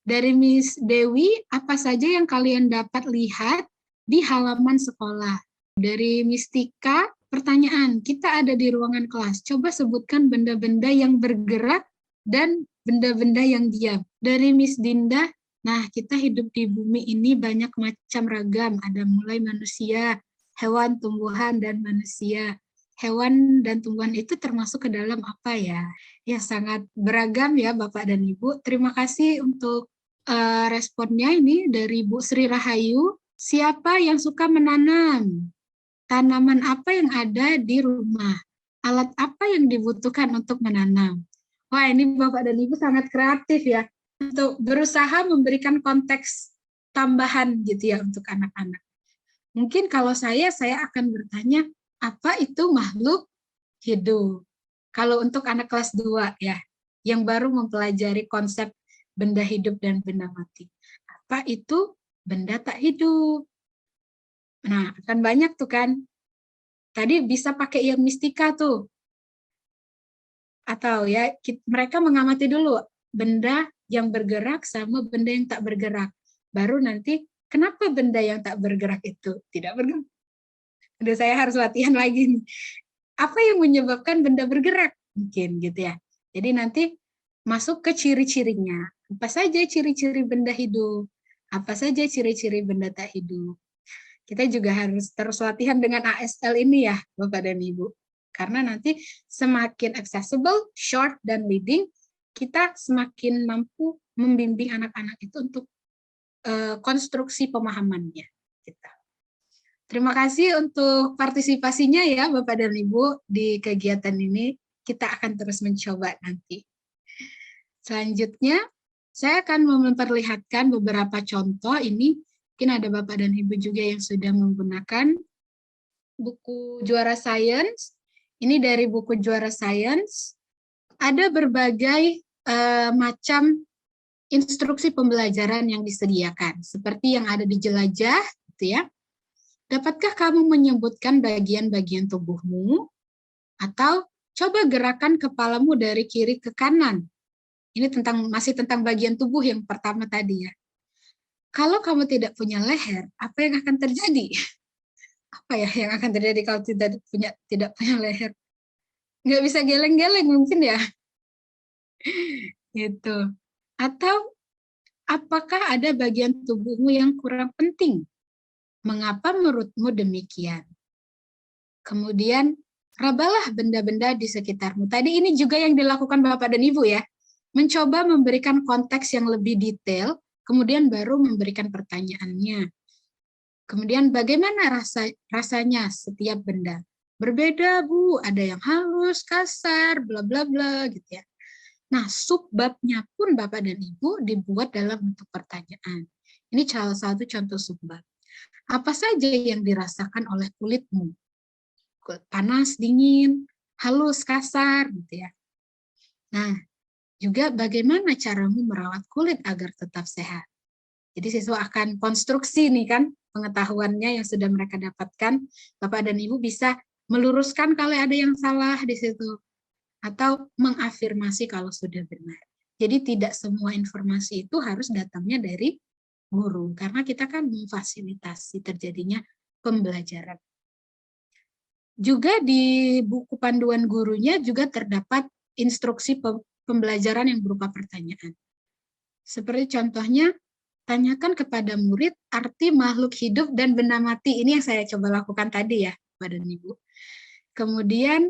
Dari Miss Dewi, apa saja yang kalian dapat lihat di halaman sekolah? Dari Miss Tika, pertanyaan, kita ada di ruangan kelas. Coba sebutkan benda-benda yang bergerak dan benda-benda yang diam. Dari Miss Dinda, nah kita hidup di bumi ini banyak macam ragam. Ada mulai manusia, hewan, tumbuhan, dan manusia. Hewan dan tumbuhan itu termasuk ke dalam apa ya? Ya sangat beragam ya Bapak dan Ibu. Terima kasih untuk responnya ini dari Bu Sri Rahayu. Siapa yang suka menanam? Tanaman apa yang ada di rumah? Alat apa yang dibutuhkan untuk menanam? Wah, ini Bapak dan Ibu sangat kreatif ya untuk berusaha memberikan konteks tambahan gitu ya untuk anak-anak. Mungkin kalau saya akan bertanya, apa itu makhluk hidup? Kalau untuk anak kelas 2 ya, yang baru mempelajari konsep benda hidup dan benda mati. Apa itu benda tak hidup? Nah, akan banyak tuh kan. Tadi bisa pakai yang mistika tuh. Atau ya, mereka mengamati dulu benda yang bergerak sama benda yang tak bergerak. Baru nanti, kenapa benda yang tak bergerak itu tidak bergerak? Udah saya harus latihan lagi nih. Apa yang menyebabkan benda bergerak? Mungkin gitu ya. Jadi nanti masuk ke ciri-cirinya. Apa saja ciri-ciri benda hidup? Apa saja ciri-ciri benda tak hidup? Kita juga harus terus latihan dengan ASL ini ya, Bapak dan Ibu. Karena nanti semakin accessible, short, dan leading, kita semakin mampu membimbing anak-anak itu untuk konstruksi pemahamannya. Terima kasih untuk partisipasinya ya Bapak dan Ibu di kegiatan ini. Kita akan terus mencoba nanti. Selanjutnya, saya akan memperlihatkan beberapa contoh ini. Mungkin ada Bapak dan Ibu juga yang sudah menggunakan buku Juara Sains. Ini dari buku Juara Sains. Ada berbagai macam instruksi pembelajaran yang disediakan. Seperti yang ada di jelajah, gitu ya. Dapatkah kamu menyebutkan bagian-bagian tubuhmu? Atau coba gerakan kepalamu dari kiri ke kanan. Ini masih tentang bagian tubuh yang pertama tadi ya. Kalau kamu tidak punya leher, apa yang akan terjadi? Apa ya yang akan terjadi kalau tidak punya leher? Nggak bisa geleng-geleng mungkin ya. Gitu. Atau apakah ada bagian tubuhmu yang kurang penting? Mengapa menurutmu demikian? Kemudian, rabalah benda-benda di sekitarmu. Tadi ini juga yang dilakukan Bapak dan Ibu ya. Mencoba memberikan konteks yang lebih detail, kemudian baru memberikan pertanyaannya. Kemudian bagaimana rasanya setiap benda? Berbeda, Bu. Ada yang halus, kasar, bla bla bla gitu ya. Nah, subbabnya pun Bapak dan Ibu dibuat dalam bentuk pertanyaan. Ini salah satu contoh subbab. Apa saja yang dirasakan oleh kulitmu? Panas, dingin, halus, kasar, gitu ya. Nah, juga bagaimana caramu merawat kulit agar tetap sehat? Jadi siswa akan konstruksi nih kan pengetahuannya yang sudah mereka dapatkan. Bapak dan Ibu bisa meluruskan kalau ada yang salah di situ. Atau mengafirmasi kalau sudah benar. Jadi tidak semua informasi itu harus datangnya dari guru, karena kita kan memfasilitasi terjadinya pembelajaran. Juga di buku panduan gurunya juga terdapat instruksi pembelajaran yang berupa pertanyaan. Seperti contohnya, tanyakan kepada murid arti makhluk hidup dan benda mati. Ini yang saya coba lakukan tadi ya, Bapak dan Ibu. Kemudian,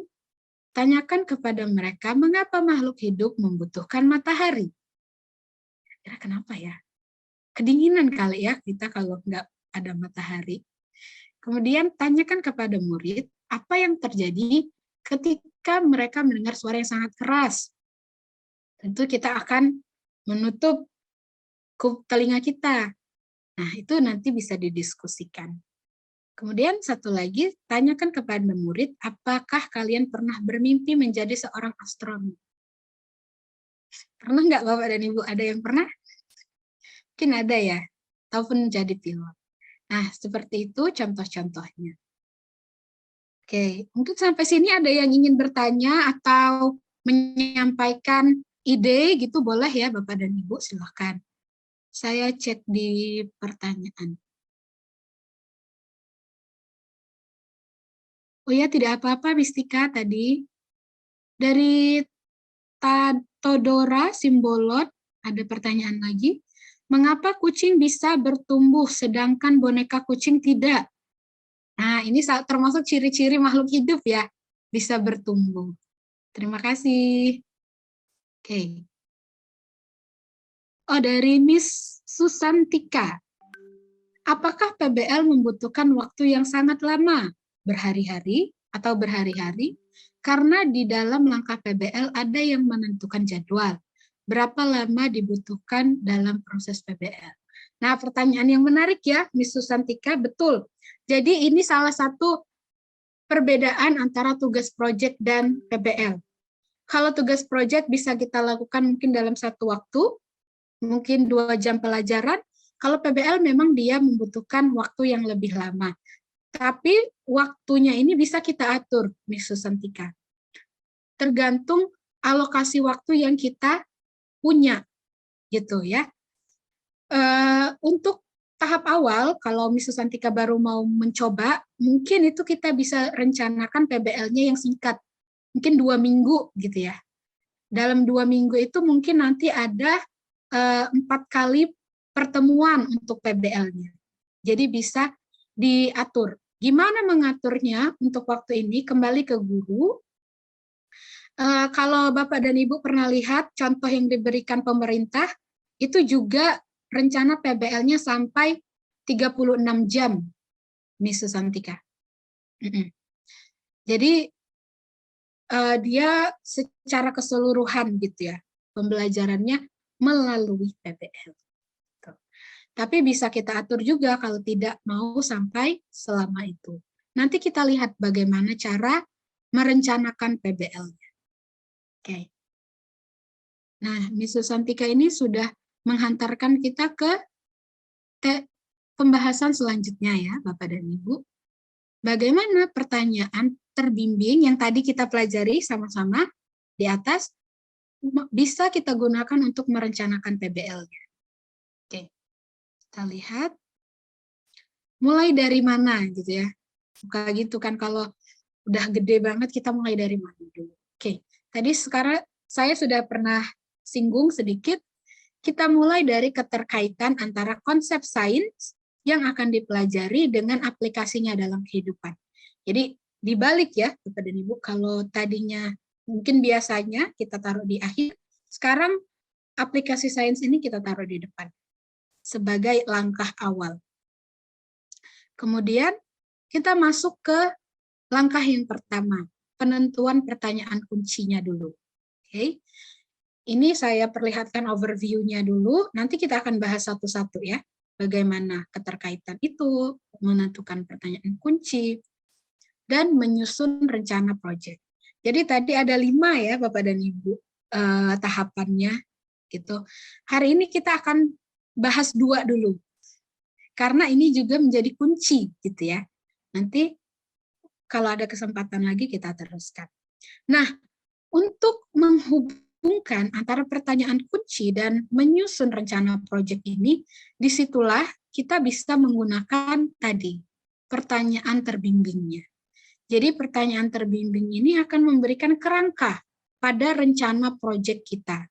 tanyakan kepada mereka mengapa makhluk hidup membutuhkan matahari. Kira kenapa ya? Kedinginan kali ya kita kalau nggak ada matahari. Kemudian tanyakan kepada murid apa yang terjadi ketika mereka mendengar suara yang sangat keras. Tentu kita akan menutup telinga kita. Nah, itu nanti bisa didiskusikan. Kemudian satu lagi, tanyakan kepada murid, apakah kalian pernah bermimpi menjadi seorang astronom? Pernah nggak Bapak dan Ibu? Ada yang pernah? Mungkin ada ya, ataupun menjadi pilot. Nah, seperti itu contoh-contohnya. Oke, mungkin sampai sini ada yang ingin bertanya atau menyampaikan ide gitu, boleh ya Bapak dan Ibu, silakan. Saya cek di pertanyaan. Oh ya, tidak apa-apa Mistika tadi. Dari Todora Simbolot, ada pertanyaan lagi. Mengapa kucing bisa bertumbuh sedangkan boneka kucing tidak? Nah, ini termasuk ciri-ciri makhluk hidup ya, bisa bertumbuh. Terima kasih. Oke. Oh, dari Miss Susantika. Apakah PBL membutuhkan waktu yang sangat lama, berhari-hari atau berhari-hari? Karena di dalam langkah PBL ada yang menentukan jadwal. Berapa lama dibutuhkan dalam proses PBL? Nah, pertanyaan yang menarik ya, Miss Susantika, betul. Jadi ini salah satu perbedaan antara tugas proyek dan PBL. Kalau tugas proyek bisa kita lakukan mungkin dalam satu waktu, mungkin 2 jam pelajaran. Kalau PBL memang dia membutuhkan waktu yang lebih lama. Tapi waktunya ini bisa kita atur, Miss Susantika. Tergantung alokasi waktu yang kita punya, gitu ya. Untuk tahap awal, kalau Miss Susantika baru mau mencoba, mungkin itu kita bisa rencanakan PBL-nya yang singkat. Mungkin 2 minggu gitu ya. Dalam 2 minggu itu mungkin nanti ada 4 kali pertemuan untuk PBL-nya. Jadi bisa diatur. Gimana mengaturnya untuk waktu ini? Kembali ke guru. Kalau Bapak dan Ibu pernah lihat contoh yang diberikan pemerintah, itu juga rencana PBL-nya sampai 36 jam, Miss Susantika. Jadi dia secara keseluruhan gitu ya, pembelajarannya melalui PBL. Tapi bisa kita atur juga kalau tidak mau sampai selama itu. Nanti kita lihat bagaimana cara merencanakan PBL-nya. Oke. Nah, Miss Susantika ini sudah menghantarkan kita ke pembahasan selanjutnya ya, Bapak dan Ibu. Bagaimana pertanyaan terbimbing yang tadi kita pelajari sama-sama di atas bisa kita gunakan untuk merencanakan PBL-nya. Oke. Kita lihat mulai dari mana gitu ya. Suka gitu kan kalau udah gede banget kita mulai dari mana dulu. Oke. Tadi sekarang saya sudah pernah singgung sedikit. Kita mulai dari keterkaitan antara konsep sains yang akan dipelajari dengan aplikasinya dalam kehidupan. Jadi dibalik ya, Bapak dan Ibu, kalau tadinya mungkin biasanya kita taruh di akhir, sekarang aplikasi sains ini kita taruh di depan sebagai langkah awal. Kemudian kita masuk ke langkah yang pertama, penentuan pertanyaan kuncinya dulu. Oke. Ini saya perlihatkan overview-nya dulu, nanti kita akan bahas satu-satu ya. Bagaimana keterkaitan itu, menentukan pertanyaan kunci, dan menyusun rencana proyek. Jadi tadi ada 5 ya Bapak dan Ibu tahapannya. Gitu. Hari ini kita akan bahas 2 dulu. Karena ini juga menjadi kunci gitu ya. Nanti kalau ada kesempatan lagi kita teruskan. Nah, untuk menghubungkan menghubungkan antara pertanyaan kunci dan menyusun rencana proyek ini, disitulah kita bisa menggunakan tadi pertanyaan terbimbingnya. Jadi pertanyaan terbimbing ini akan memberikan kerangka pada rencana proyek kita.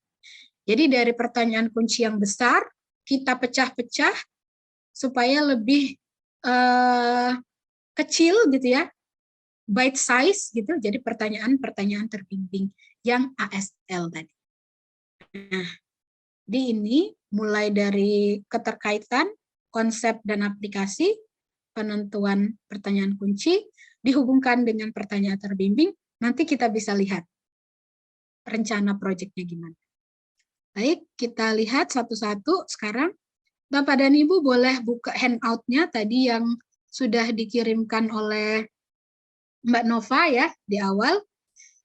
Jadi dari pertanyaan kunci yang besar, kita pecah-pecah supaya lebih kecil gitu ya, bite size gitu, jadi pertanyaan-pertanyaan terbimbing yang ASL tadi. Nah, di ini mulai dari keterkaitan, konsep dan aplikasi, penentuan pertanyaan kunci, dihubungkan dengan pertanyaan terbimbing, nanti kita bisa lihat rencana proyeknya gimana. Baik, kita lihat satu-satu sekarang. Bapak dan Ibu boleh buka handout-nya tadi yang sudah dikirimkan oleh Mbak Nova ya di awal.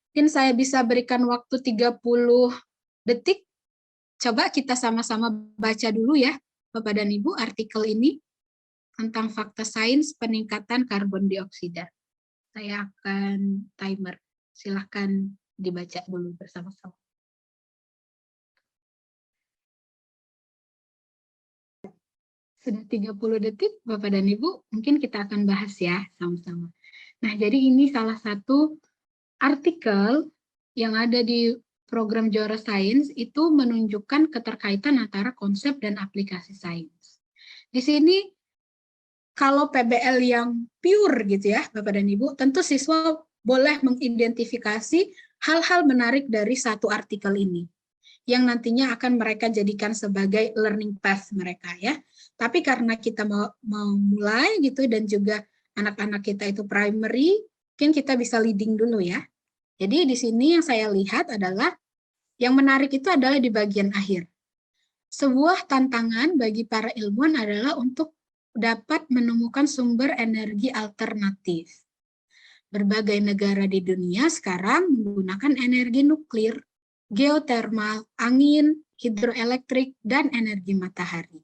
Mungkin saya bisa berikan waktu 30 detik. Coba kita sama-sama baca dulu ya, Bapak dan Ibu, artikel ini tentang fakta sains peningkatan karbon dioksida. Saya akan timer. Silahkan dibaca dulu bersama-sama. Sudah 30 detik, Bapak dan Ibu, mungkin kita akan bahas ya sama-sama. Nah, jadi ini salah satu artikel yang ada di program Juara Sains itu menunjukkan keterkaitan antara konsep dan aplikasi sains. Di sini, kalau PBL yang pure gitu ya, Bapak dan Ibu, tentu siswa boleh mengidentifikasi hal-hal menarik dari satu artikel ini, yang nantinya akan mereka jadikan sebagai learning path mereka ya. Tapi karena kita mau mulai gitu dan juga anak-anak kita itu primary, mungkin kita bisa leading dulu ya. Jadi di sini yang saya lihat adalah yang menarik itu adalah di bagian akhir. Sebuah tantangan bagi para ilmuwan adalah untuk dapat menemukan sumber energi alternatif. Berbagai negara di dunia sekarang menggunakan energi nuklir, geotermal, angin, hidroelektrik, dan energi matahari.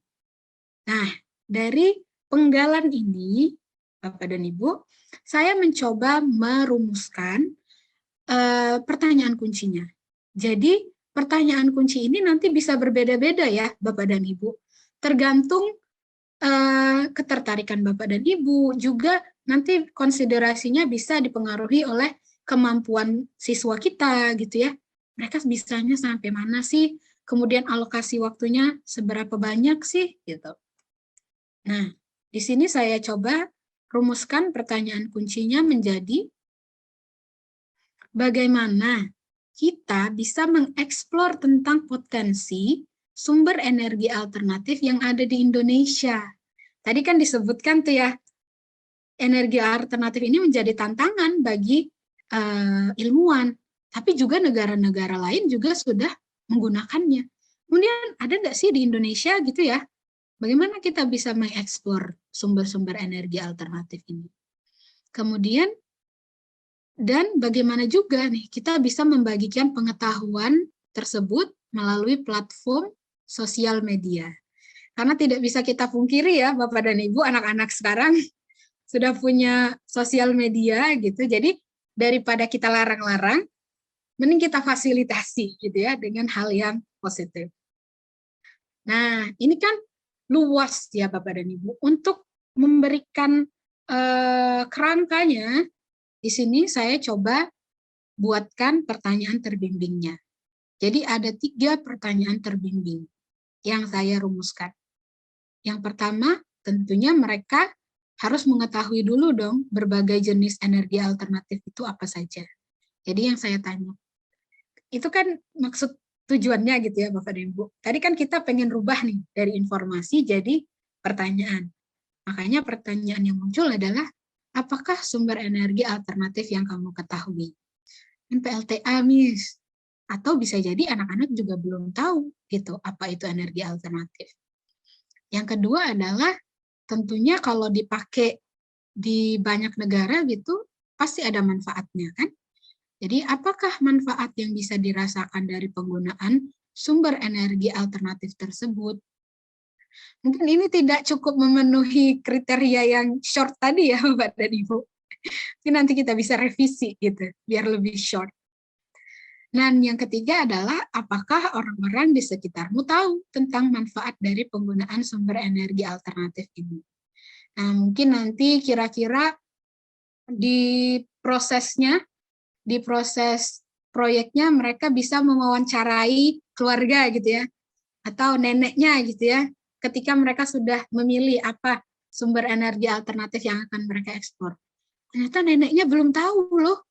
Nah, dari penggalan ini, Bapak dan Ibu, saya mencoba merumuskan pertanyaan kuncinya. Jadi, pertanyaan kunci ini nanti bisa berbeda-beda ya, Bapak dan Ibu. Tergantung ketertarikan Bapak dan Ibu, juga nanti konsiderasinya bisa dipengaruhi oleh kemampuan siswa kita gitu ya. Mereka bisanya sampai mana sih? Kemudian alokasi waktunya seberapa banyak sih gitu. Nah, di sini saya coba rumuskan pertanyaan kuncinya menjadi bagaimana kita bisa mengeksplor tentang potensi sumber energi alternatif yang ada di Indonesia. Tadi kan disebutkan tuh ya, energi alternatif ini menjadi tantangan bagi ilmuwan, tapi juga negara-negara lain juga sudah menggunakannya. Kemudian ada nggak sih di Indonesia gitu ya, bagaimana kita bisa mengeksplor sumber-sumber energi alternatif ini. Kemudian, dan bagaimana juga nih kita bisa membagikan pengetahuan tersebut melalui platform sosial media. Karena tidak bisa kita pungkiri ya, Bapak dan Ibu, anak-anak sekarang sudah punya sosial media gitu. Jadi daripada kita larang-larang, mending kita fasilitasi gitu ya dengan hal yang positif. Nah, ini kan luas ya Bapak dan Ibu. Untuk memberikan kerangkanya, di sini saya coba buatkan pertanyaan terbimbingnya. Jadi ada 3 pertanyaan terbimbing yang saya rumuskan. Yang pertama, tentunya mereka harus mengetahui dulu dong berbagai jenis energi alternatif itu apa saja. Jadi yang saya tanya, itu kan maksud tujuannya gitu ya Bapak dan Ibu. Tadi kan kita pengen rubah nih dari informasi jadi pertanyaan. Makanya pertanyaan yang muncul adalah, apakah sumber energi alternatif yang kamu ketahui? PLTA, Miss. Atau bisa jadi anak-anak juga belum tahu gitu apa itu energi alternatif. Yang kedua adalah tentunya kalau dipakai di banyak negara gitu pasti ada manfaatnya kan. Jadi apakah manfaat yang bisa dirasakan dari penggunaan sumber energi alternatif tersebut? Mungkin ini tidak cukup memenuhi kriteria yang short tadi ya Bapak dan Ibu. Mungkin nanti kita bisa revisi gitu biar lebih short. Dan yang ketiga adalah apakah orang-orang di sekitarmu tahu tentang manfaat dari penggunaan sumber energi alternatif ini. Nah, mungkin nanti kira-kira di prosesnya, di proses proyeknya mereka bisa mewawancarai keluarga gitu ya, atau neneknya gitu ya, ketika mereka sudah memilih apa sumber energi alternatif yang akan mereka ekspor. Ternyata neneknya belum tahu loh,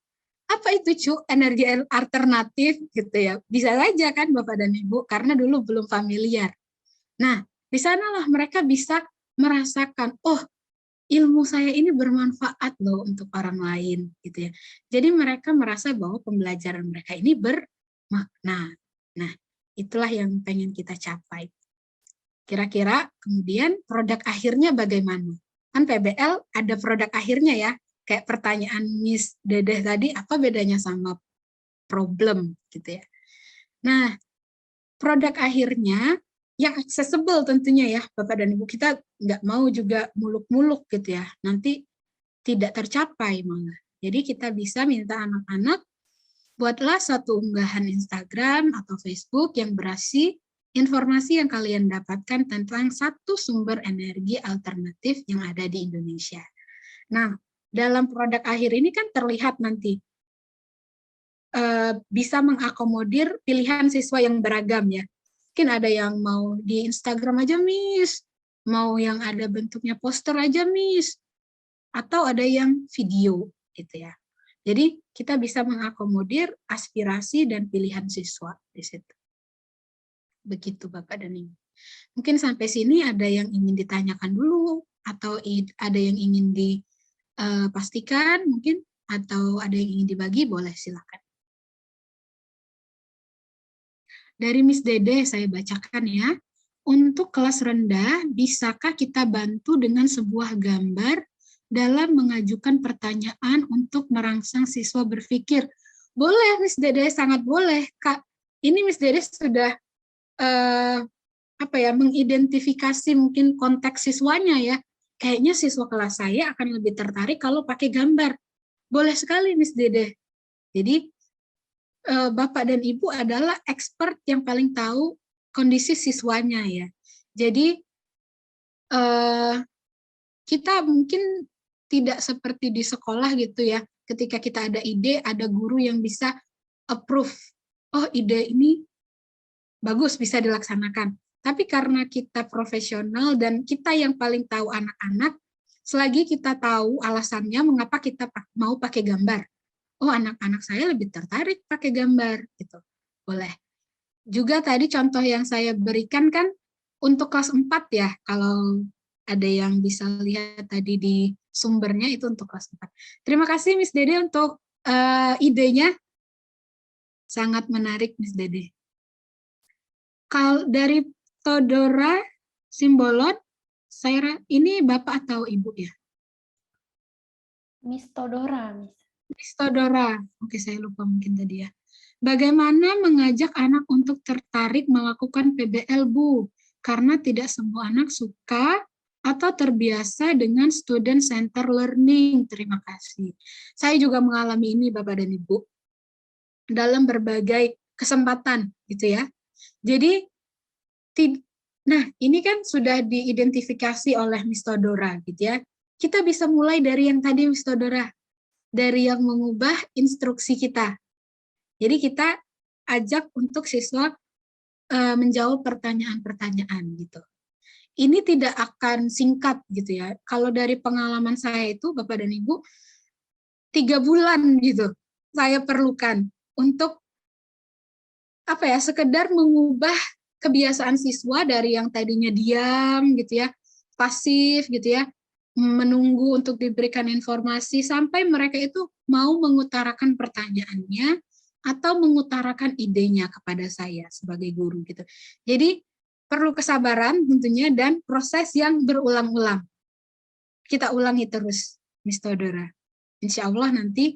apa itu energi alternatif gitu ya. Bisa saja kan Bapak dan Ibu, karena dulu belum familiar. Nah, di sanalah mereka bisa merasakan, oh ilmu saya ini bermanfaat loh untuk orang lain gitu ya. Jadi mereka merasa bahwa pembelajaran mereka ini bermakna. Nah, itulah yang pengen kita capai. Kira-kira kemudian produk akhirnya bagaimana? Kan PBL ada produk akhirnya ya. Kayak pertanyaan Miss Dedeh tadi, apa bedanya sama problem gitu ya. Nah, produk akhirnya yang accessible tentunya ya, Bapak dan Ibu. Kita nggak mau juga muluk-muluk gitu ya, nanti tidak tercapai malah. Jadi kita bisa minta anak-anak, buatlah satu unggahan Instagram atau Facebook yang berisi informasi yang kalian dapatkan tentang satu sumber energi alternatif yang ada di Indonesia. Nah, dalam produk akhir ini kan terlihat nanti bisa mengakomodir pilihan siswa yang beragam ya. Mungkin ada yang mau di Instagram aja, Miss. Mau yang ada bentuknya poster aja, Miss. Atau ada yang video gitu ya. Jadi kita bisa mengakomodir aspirasi dan pilihan siswa di situ. Begitu Bapak dan Ibu. Mungkin sampai sini ada yang ingin ditanyakan dulu atau ada yang ingin dipastikan mungkin, atau ada yang ingin dibagi, boleh silakan. Dari Miss Dede saya bacakan ya. Untuk kelas rendah, bisakah kita bantu dengan sebuah gambar dalam mengajukan pertanyaan untuk merangsang siswa berpikir? Boleh Miss Dede, sangat boleh Kak. Ini Miss Dede sudah mengidentifikasi mungkin konteks siswanya ya. Kayaknya siswa kelas saya akan lebih tertarik kalau pakai gambar. Boleh sekali Miss Dede. Jadi Bapak dan Ibu adalah expert yang paling tahu kondisi siswanya ya. Jadi kita mungkin tidak seperti di sekolah gitu ya. Ketika kita ada ide, ada guru yang bisa approve. Oh, ide ini bagus, bisa dilaksanakan. Tapi karena kita profesional dan kita yang paling tahu anak-anak, selagi kita tahu alasannya mengapa kita mau pakai gambar. Oh, anak-anak saya lebih tertarik pakai gambar gitu. Boleh. Juga tadi contoh yang saya berikan kan untuk kelas 4 ya, kalau ada yang bisa lihat tadi di sumbernya itu untuk kelas 4. Terima kasih Miss Dede untuk idenya. Sangat menarik Miss Dede. Kalau dari Todora Simbolon, ini Bapak atau Ibu ya? Miss Todora, Miss. Miss Todora, oke saya lupa mungkin tadi ya. Bagaimana mengajak anak untuk tertarik melakukan PBL, Bu? Karena tidak semua anak suka atau terbiasa dengan student center learning. Terima kasih. Saya juga mengalami ini Bapak dan Ibu dalam berbagai kesempatan gitu ya. Jadi nah, ini kan sudah diidentifikasi oleh Miss Todora gitu ya. Kita bisa mulai dari yang tadi Miss Todora, dari yang mengubah instruksi kita. Jadi kita ajak untuk siswa menjawab pertanyaan-pertanyaan gitu. Ini tidak akan singkat gitu ya. Kalau dari pengalaman saya itu Bapak dan Ibu 3 bulan gitu saya perlukan untuk sekedar mengubah kebiasaan siswa dari yang tadinya diam gitu ya, pasif gitu ya, menunggu untuk diberikan informasi sampai mereka itu mau mengutarakan pertanyaannya atau mengutarakan idenya kepada saya sebagai guru gitu. Jadi perlu kesabaran tentunya dan proses yang berulang-ulang. Kita ulangi terus, Miss Todora. Insya Allah nanti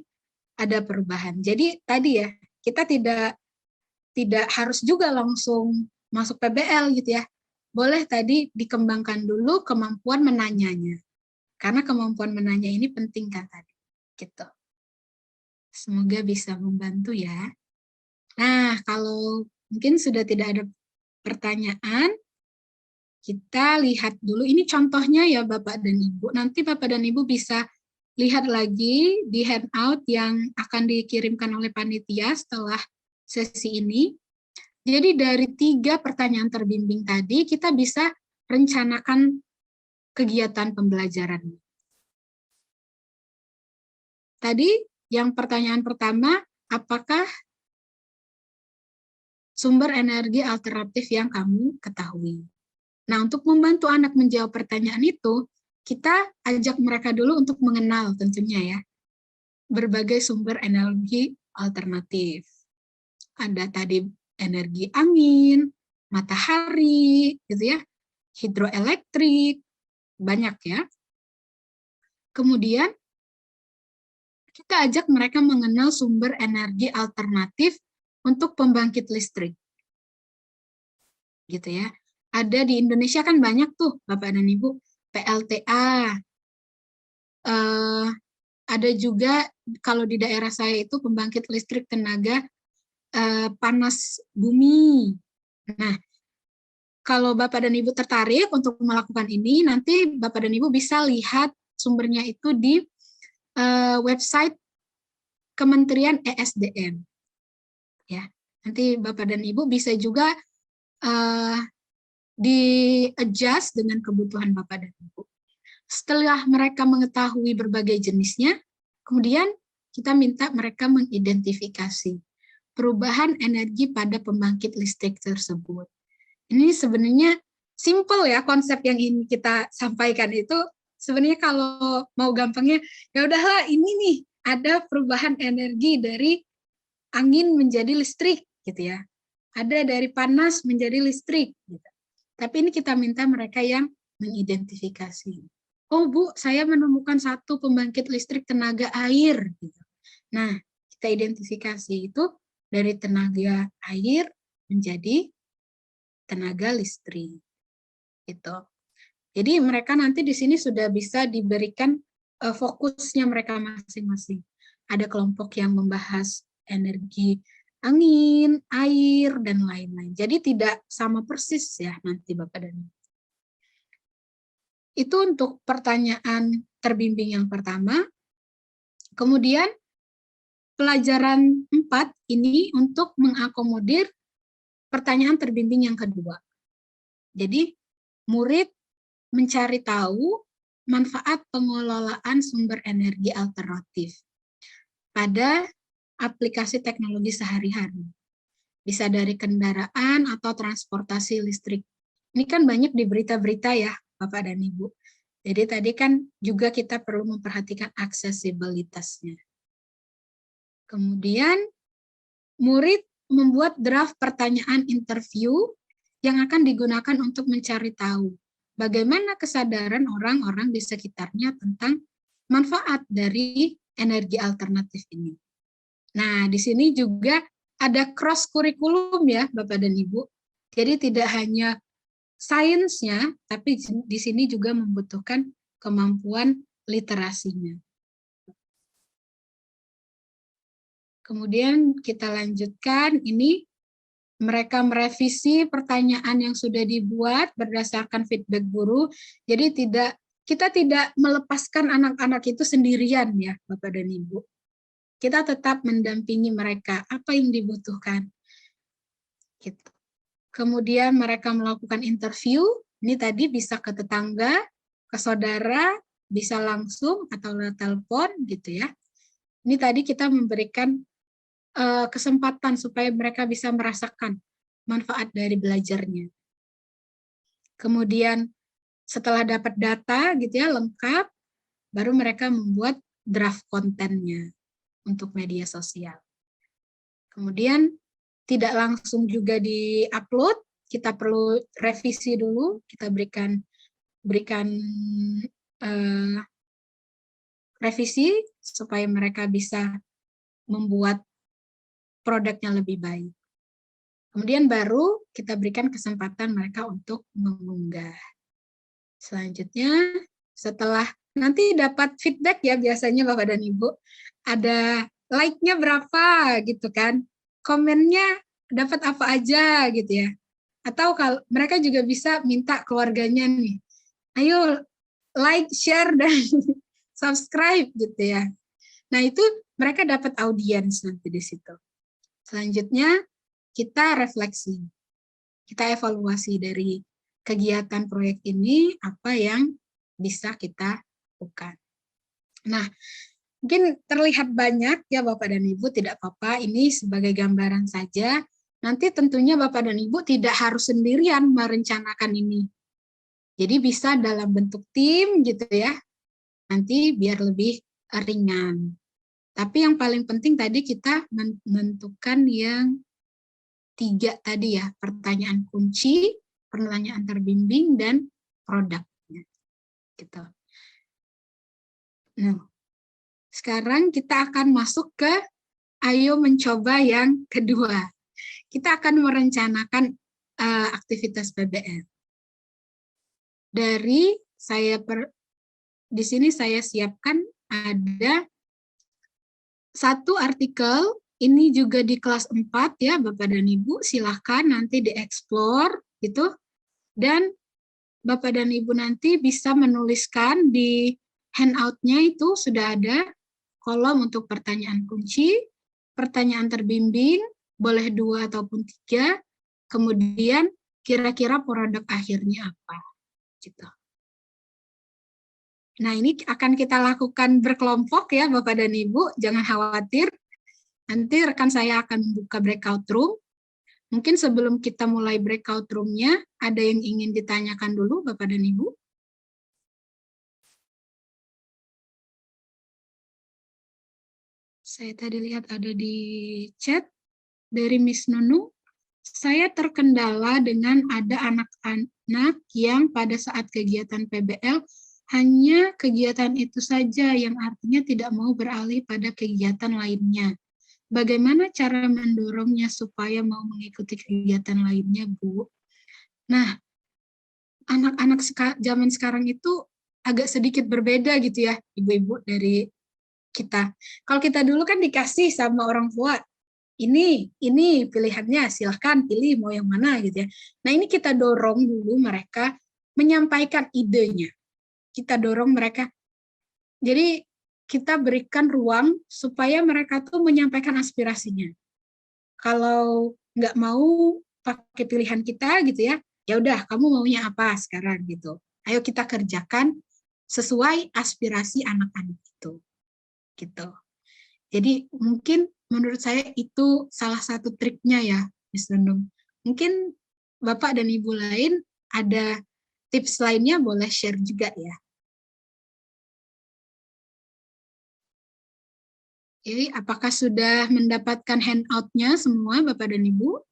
ada perubahan. Jadi tadi ya, kita tidak harus juga langsung masuk PBL gitu ya. Boleh tadi dikembangkan dulu kemampuan menanyanya. Karena kemampuan menanya ini penting kan tadi. Gitu. Semoga bisa membantu ya. Nah, kalau mungkin sudah tidak ada pertanyaan, kita lihat dulu. Ini contohnya ya Bapak dan Ibu. Nanti Bapak dan Ibu bisa lihat lagi di handout yang akan dikirimkan oleh panitia setelah sesi ini. Jadi dari 3 pertanyaan terbimbing tadi, kita bisa rencanakan kegiatan pembelajaran. Tadi yang pertanyaan pertama, apakah sumber energi alternatif yang kamu ketahui? Nah, untuk membantu anak menjawab pertanyaan itu, kita ajak mereka dulu untuk mengenal tentunya ya, berbagai sumber energi alternatif. Ada tadi energi angin, matahari, gitu ya, hidroelektrik, banyak ya. Kemudian kita ajak mereka mengenal sumber energi alternatif untuk pembangkit listrik. Gitu ya. Ada di Indonesia kan banyak tuh Bapak dan Ibu, PLTA. Ada juga kalau di daerah saya itu pembangkit listrik tenaga panas bumi. Nah, kalau Bapak dan Ibu tertarik untuk melakukan ini, nanti Bapak dan Ibu bisa lihat sumbernya itu di website Kementerian ESDM. Ya, nanti Bapak dan Ibu bisa juga di-adjust dengan kebutuhan Bapak dan Ibu. Setelah mereka mengetahui berbagai jenisnya, kemudian kita minta mereka mengidentifikasi perubahan energi pada pembangkit listrik tersebut. Ini sebenarnya simple ya, konsep yang ingin kita sampaikan itu sebenarnya kalau mau gampangnya, ya udahlah ini nih ada perubahan energi dari angin menjadi listrik gitu ya. Ada dari panas menjadi listrik gitu. Tapi ini kita minta mereka yang mengidentifikasi. Oh Bu, saya menemukan satu pembangkit listrik tenaga air. Gitu. Nah, kita identifikasi itu dari tenaga air menjadi tenaga listrik. Gitu. Jadi mereka nanti di sini sudah bisa diberikan fokusnya mereka masing-masing. Ada kelompok yang membahas energi angin, air, dan lain-lain. Jadi tidak sama persis ya nanti Bapak dan Ibu. Itu untuk pertanyaan terbimbing yang pertama. Kemudian pelajaran 4 ini untuk mengakomodir pertanyaan terbimbing yang kedua. Jadi murid mencari tahu manfaat pengelolaan sumber energi alternatif pada aplikasi teknologi sehari-hari. Bisa dari kendaraan atau transportasi listrik. Ini kan banyak di berita-berita ya, Bapak dan Ibu. Jadi tadi kan juga kita perlu memperhatikan aksesibilitasnya. Kemudian murid membuat draft pertanyaan interview yang akan digunakan untuk mencari tahu bagaimana kesadaran orang-orang di sekitarnya tentang manfaat dari energi alternatif ini. Nah, di sini juga ada cross kurikulum ya, Bapak dan Ibu. Jadi tidak hanya sainsnya, tapi di sini juga membutuhkan kemampuan literasinya. Kemudian kita lanjutkan, ini mereka merevisi pertanyaan yang sudah dibuat berdasarkan feedback guru. Jadi kita tidak melepaskan anak-anak itu sendirian ya, Bapak dan Ibu. Kita tetap mendampingi mereka, apa yang dibutuhkan. Gitu. Kemudian mereka melakukan interview, ini tadi bisa ke tetangga, ke saudara, bisa langsung atau lewat telepon gitu ya. Ini tadi kita memberikan kesempatan supaya mereka bisa merasakan manfaat dari belajarnya. Kemudian setelah dapat data gitu ya lengkap, baru mereka membuat draft kontennya untuk media sosial. Kemudian tidak langsung juga di-upload, kita perlu revisi dulu, kita berikan revisi supaya mereka bisa membuat produknya lebih baik. Kemudian baru kita berikan kesempatan mereka untuk mengunggah. Selanjutnya, setelah nanti dapat feedback ya biasanya Bapak dan Ibu, ada like-nya berapa gitu kan. komennya dapat apa aja gitu ya. Atau kalau mereka juga bisa minta keluarganya nih, ayo like, share, dan subscribe gitu ya. Nah itu mereka dapat audiens nanti di situ. Selanjutnya kita refleksi, kita evaluasi dari kegiatan proyek ini apa yang bisa kita lakukan. Nah, mungkin terlihat banyak ya Bapak dan Ibu, tidak apa-apa, ini sebagai gambaran saja. Nanti tentunya Bapak dan Ibu tidak harus sendirian merencanakan ini. Jadi bisa dalam bentuk tim gitu ya, nanti biar lebih ringan. Tapi yang paling penting tadi kita menentukan yang 3 tadi ya, pertanyaan kunci, pertanyaan terbimbing, dan produknya. Gitu. Nah, sekarang kita akan masuk ke ayo mencoba yang kedua. Kita akan merencanakan aktivitas PBL. Di sini saya siapkan ada 1 artikel, ini juga di kelas 4 ya Bapak dan Ibu, silahkan nanti dieksplor gitu. Dan Bapak dan Ibu nanti bisa menuliskan di handout-nya itu sudah ada kolom untuk pertanyaan kunci, pertanyaan terbimbing, boleh 2 ataupun 3, kemudian kira-kira produk akhirnya apa. Gitu. Nah ini akan kita lakukan berkelompok ya Bapak dan Ibu, jangan khawatir. Nanti rekan saya akan membuka breakout room. Mungkin sebelum kita mulai breakout room-nya, ada yang ingin ditanyakan dulu Bapak dan Ibu? Saya tadi lihat ada di chat dari Miss Nunu. Saya terkendala dengan ada anak-anak yang pada saat kegiatan PBL hanya kegiatan itu saja, yang artinya tidak mau beralih pada kegiatan lainnya. Bagaimana cara mendorongnya supaya mau mengikuti kegiatan lainnya, Bu? Nah, anak-anak zaman sekarang itu agak sedikit berbeda gitu ya, ibu-ibu dari kita. Kalau kita dulu kan dikasih sama orang tua, ini pilihannya, silahkan pilih mau yang mana gitu ya. Nah ini kita dorong dulu mereka menyampaikan idenya. Kita dorong mereka. Jadi kita berikan ruang supaya mereka tuh menyampaikan aspirasinya. Kalau nggak mau pakai pilihan kita gitu ya, ya udah kamu maunya apa sekarang gitu. Ayo kita kerjakan sesuai aspirasi anak-anak itu. Gitu. Jadi mungkin menurut saya itu salah satu triknya ya, Miss Nunung. Mungkin Bapak dan Ibu lain ada tips lainnya boleh share juga ya. Oke, apakah sudah mendapatkan handout-nya semua Bapak dan Ibu?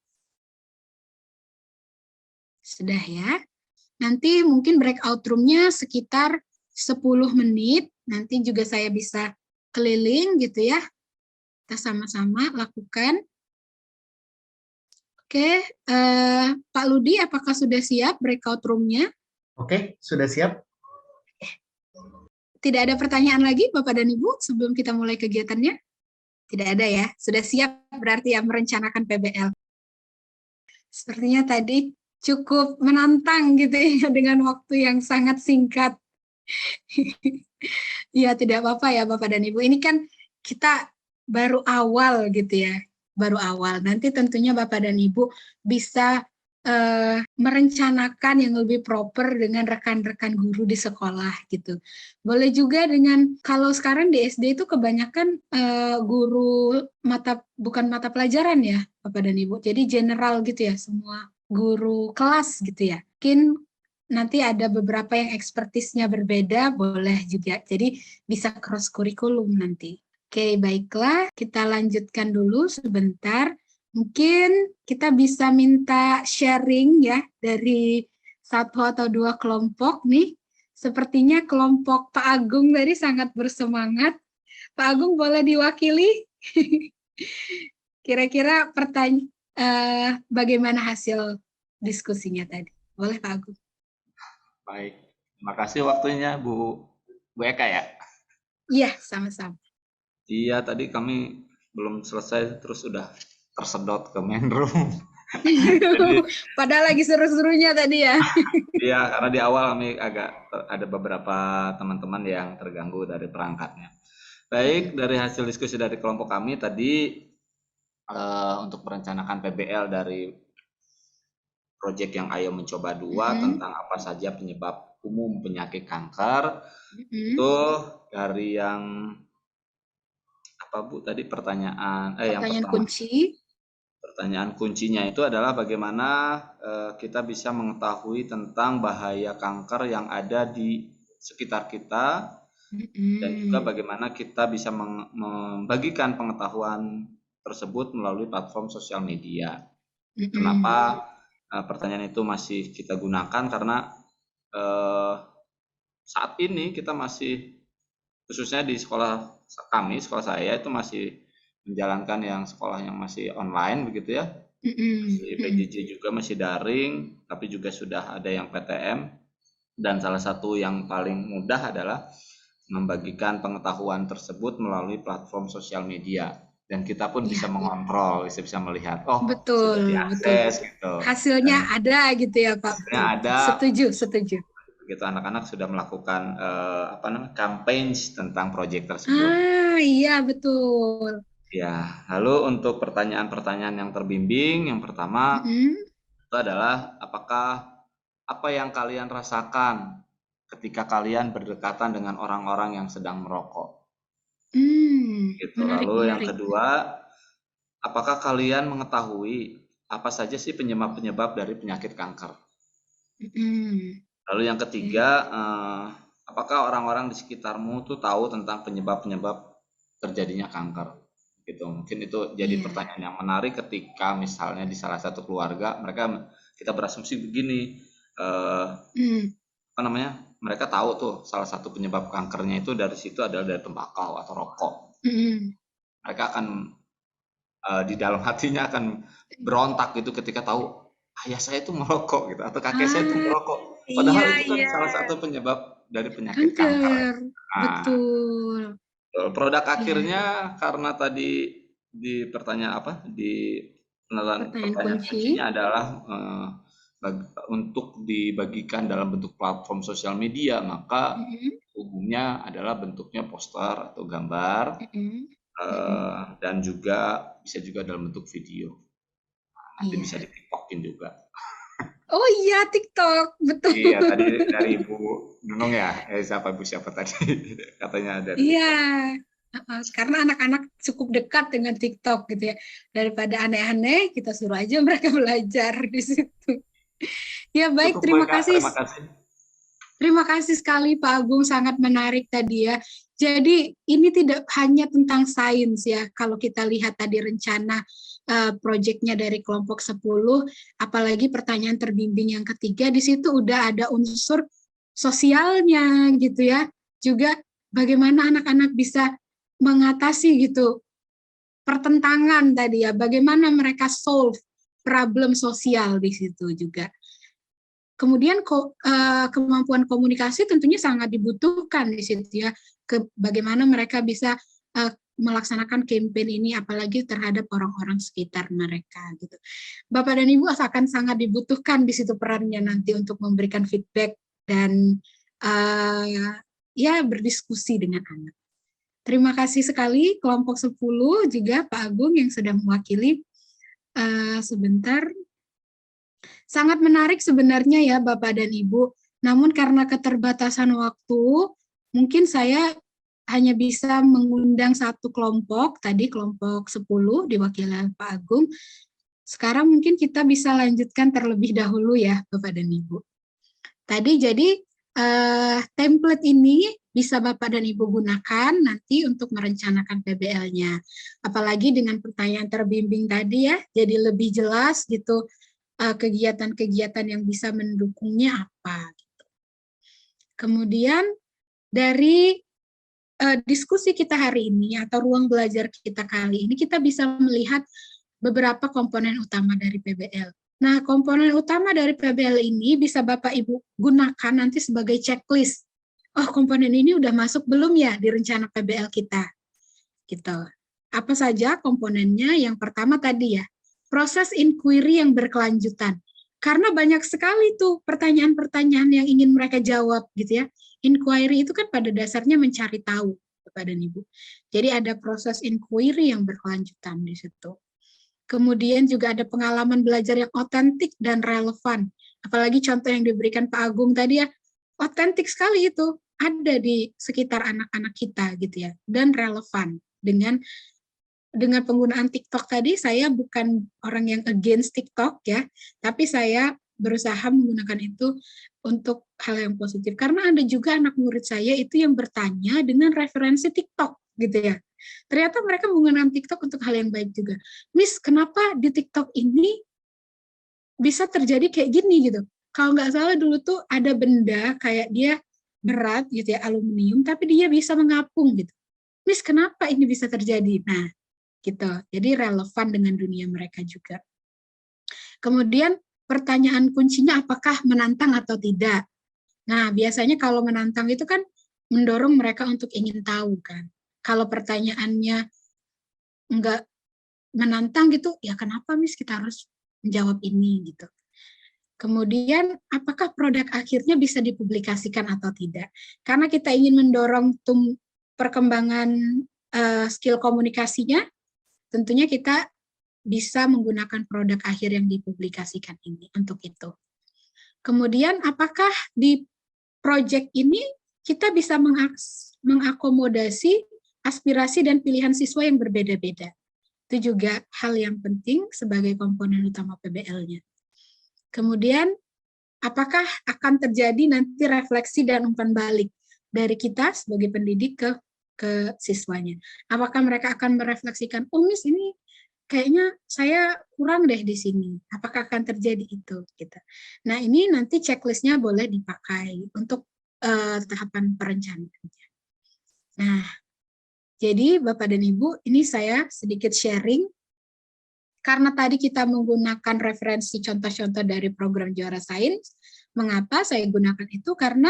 Sudah ya. Nanti mungkin breakout room-nya sekitar 10 menit. Nanti juga saya bisa keliling gitu ya. Kita sama-sama lakukan. Oke, Pak Ludi, apakah sudah siap breakout room-nya? Oke, sudah siap. Tidak ada pertanyaan lagi, Bapak dan Ibu, sebelum kita mulai kegiatannya? Tidak ada ya, sudah siap berarti ya merencanakan PBL. Sepertinya tadi cukup menantang gitu ya, dengan waktu yang sangat singkat. Ya, tidak apa-apa ya Bapak dan Ibu, ini kan kita baru awal gitu ya, baru awal. Nanti tentunya Bapak dan Ibu bisa merencanakan yang lebih proper dengan rekan-rekan guru di sekolah gitu. Boleh juga dengan, kalau sekarang di SD itu kebanyakan guru bukan mata pelajaran ya Bapak dan Ibu, jadi general gitu ya, semua guru kelas gitu ya. Mungkin nanti ada beberapa yang ekspertisnya berbeda, boleh juga. Jadi bisa cross kurikulum nanti. Oke, baiklah. Kita lanjutkan dulu sebentar. Mungkin kita bisa minta sharing ya dari 1 atau 2 kelompok nih. Sepertinya kelompok Pak Agung tadi sangat bersemangat. Pak Agung boleh diwakili? Kira-kira bagaimana hasil diskusinya tadi? Boleh Pak Agung? Baik, terima kasih waktunya Bu Eka ya. Iya, sama-sama. Iya, tadi kami belum selesai terus udah tersedot ke main room. Padahal lagi seru-serunya tadi ya. Iya, karena di awal kami ada beberapa teman-teman yang terganggu dari perangkatnya. Baik, dari hasil diskusi dari kelompok kami tadi untuk merencanakan PBL dari proyek yang Ayo Mencoba 2 tentang apa saja penyebab umum penyakit kanker, itu dari yang apa Bu tadi pertanyaan yang pertama. Pertanyaan kuncinya itu adalah bagaimana kita bisa mengetahui tentang bahaya kanker yang ada di sekitar kita, dan juga bagaimana kita bisa membagikan pengetahuan tersebut melalui platform sosial media. Kenapa pertanyaan itu masih kita gunakan? Karena saat ini kita masih, khususnya di sekolah kami, sekolah saya itu masih menjalankan yang sekolah yang masih online begitu ya. Di PJJ juga masih daring, tapi juga sudah ada yang PTM, dan salah satu yang paling mudah adalah membagikan pengetahuan tersebut melalui platform sosial media, dan kita pun bisa mengontrol, bisa melihat sudah diakses gitu. Hasilnya ada gitu ya Pak. Hasilnya ada. Setuju. Begitu anak-anak sudah melakukan campaigns tentang proyek tersebut. Iya betul. Ya, lalu untuk pertanyaan-pertanyaan yang terbimbing, yang pertama itu adalah apa yang kalian rasakan ketika kalian berdekatan dengan orang-orang yang sedang merokok? Gitu. Lalu yang kedua, apakah kalian mengetahui apa saja sih penyebab-penyebab dari penyakit kanker? Lalu yang ketiga, apakah orang-orang di sekitarmu tuh tahu tentang penyebab-penyebab terjadinya kanker? Gitu. Mungkin itu jadi pertanyaan yang menarik ketika misalnya di salah satu keluarga kita berasumsi begini, mereka tahu tuh salah satu penyebab kankernya itu dari situ adalah dari tembakau atau rokok. Mereka akan di dalam hatinya akan berontak gitu ketika tahu ayah saya itu merokok gitu, atau kakek saya itu merokok. Padahal itu kan salah satu penyebab dari penyakit kanker. Betul. Produk akhirnya karena tadi di pertanyaan pertanyaan kuncinya adalah untuk dibagikan dalam bentuk platform sosial media, maka umumnya adalah bentuknya poster atau gambar, dan juga bisa juga dalam bentuk video. Nanti bisa di TikTokin juga. Oh iya, TikTok, betul. Iya, tadi dari Ibu Nunung ya, siapa tadi katanya ada. Iya, karena anak-anak cukup dekat dengan TikTok gitu ya. Daripada aneh-aneh, kita suruh aja mereka belajar di situ. Ya baik, terima kasih. Terima kasih sekali Pak Agung, sangat menarik tadi ya. Jadi ini tidak hanya tentang sains ya, kalau kita lihat tadi rencana proyeknya dari kelompok 10, apalagi pertanyaan terbimbing yang ketiga, di situ udah ada unsur sosialnya gitu ya, juga bagaimana anak-anak bisa mengatasi gitu pertentangan tadi ya, bagaimana mereka solve problem sosial di situ juga. Kemudian kemampuan komunikasi tentunya sangat dibutuhkan di situ ya, bagaimana mereka bisa melaksanakan campaign ini apalagi terhadap orang-orang sekitar mereka gitu. Bapak dan Ibu akan sangat dibutuhkan di situ perannya nanti untuk memberikan feedback dan ya berdiskusi dengan anak. Terima kasih sekali kelompok 10 juga Pak Agung yang sudah mewakili sebentar. Sangat menarik sebenarnya ya Bapak dan Ibu. Namun karena keterbatasan waktu, mungkin saya hanya bisa mengundang satu kelompok, tadi kelompok 10 diwakili Pak Agung. Sekarang mungkin kita bisa lanjutkan terlebih dahulu ya Bapak dan Ibu. Tadi jadi template ini bisa Bapak dan Ibu gunakan nanti untuk merencanakan PBL-nya. Apalagi dengan pertanyaan terbimbing tadi ya, jadi lebih jelas gitu kegiatan-kegiatan yang bisa mendukungnya apa. Gitu. Kemudian dari diskusi kita hari ini atau ruang belajar kita kali ini, kita bisa melihat beberapa komponen utama dari PBL. Nah, komponen utama dari PBL ini bisa Bapak Ibu gunakan nanti sebagai checklist. Oh, komponen ini udah masuk belum ya di rencana PBL kita? Gitu. Apa saja komponennya? Yang pertama tadi ya, proses inquiry yang berkelanjutan. Karena banyak sekali tuh pertanyaan-pertanyaan yang ingin mereka jawab gitu ya. Inquiry itu kan pada dasarnya mencari tahu, Bapak dan Ibu. Jadi ada proses inquiry yang berkelanjutan di situ. Kemudian juga ada pengalaman belajar yang otentik dan relevan. Apalagi contoh yang diberikan Pak Agung tadi ya, otentik sekali itu, ada di sekitar anak-anak kita gitu ya, dan relevan dengan penggunaan TikTok tadi. Saya bukan orang yang against TikTok ya, tapi saya berusaha menggunakan itu untuk hal yang positif. Karena ada juga anak murid saya itu yang bertanya dengan referensi TikTok gitu ya. Ternyata mereka menggunakan TikTok untuk hal yang baik juga. Miss, kenapa di TikTok ini bisa terjadi kayak gini gitu? Kalau nggak salah dulu tuh ada benda kayak dia berat gitu ya, aluminium, tapi dia bisa mengapung gitu. Miss, kenapa ini bisa terjadi? Nah, gitu. Jadi relevan dengan dunia mereka juga. Kemudian pertanyaan kuncinya apakah menantang atau tidak. Nah, biasanya kalau menantang itu kan mendorong mereka untuk ingin tahu kan. Kalau pertanyaannya enggak menantang gitu, ya kenapa Miss kita harus menjawab ini gitu. Kemudian apakah produk akhirnya bisa dipublikasikan atau tidak. Karena kita ingin mendorong perkembangan skill komunikasinya, tentunya kita bisa menggunakan produk akhir yang dipublikasikan ini untuk itu. Kemudian apakah di proyek ini kita bisa mengakomodasi aspirasi dan pilihan siswa yang berbeda-beda. Itu juga hal yang penting sebagai komponen utama PBL-nya. Kemudian apakah akan terjadi nanti refleksi dan umpan balik dari kita sebagai pendidik ke siswanya. Apakah mereka akan merefleksikan, oh Miss ini kayaknya saya kurang deh di sini. Apakah akan terjadi itu? Gitu. Nah ini nanti checklistnya boleh dipakai untuk tahapan perencanaannya. Nah, jadi Bapak dan Ibu, ini saya sedikit sharing. Karena tadi kita menggunakan referensi contoh-contoh dari program Juara Sains. Mengapa saya gunakan itu? Karena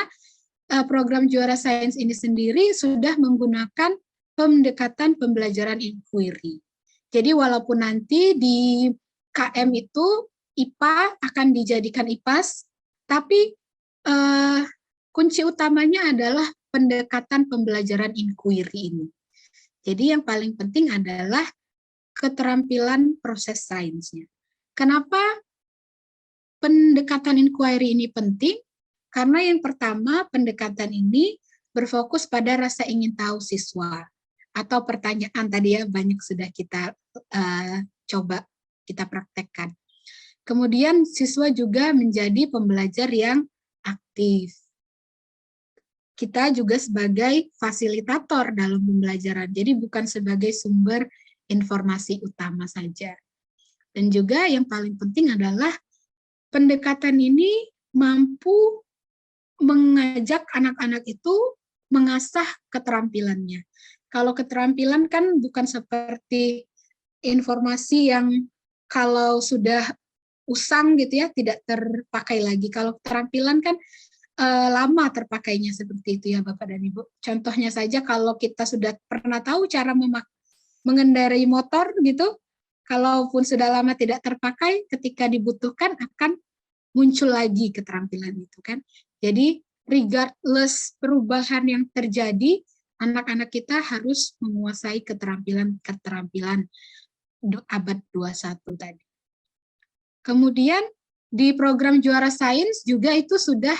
program Juara Sains ini sendiri sudah menggunakan pendekatan pembelajaran inquiry. Jadi walaupun nanti di KM itu IPA akan dijadikan IPAS, tapi kunci utamanya adalah pendekatan pembelajaran inquiry ini. Jadi yang paling penting adalah keterampilan proses sainsnya. Kenapa pendekatan inquiry ini penting? Karena yang pertama, pendekatan ini berfokus pada rasa ingin tahu siswa. Atau pertanyaan tadi ya, banyak sudah kita coba kita praktekkan. Kemudian siswa juga menjadi pembelajar yang aktif. Kita juga sebagai fasilitator dalam pembelajaran, jadi bukan sebagai sumber informasi utama saja. Dan juga yang paling penting adalah pendekatan ini mampu mengajak anak-anak itu mengasah keterampilannya. Kalau keterampilan kan bukan seperti informasi yang kalau sudah usang gitu ya, tidak terpakai lagi. Kalau keterampilan kan lama terpakainya seperti itu ya Bapak dan Ibu. Contohnya saja kalau kita sudah pernah tahu cara mengendarai motor gitu, kalaupun sudah lama tidak terpakai, ketika dibutuhkan akan muncul lagi keterampilan itu kan. Jadi regardless perubahan yang terjadi, anak-anak kita harus menguasai keterampilan abad 21 tadi. Kemudian di program Juara Sains juga itu sudah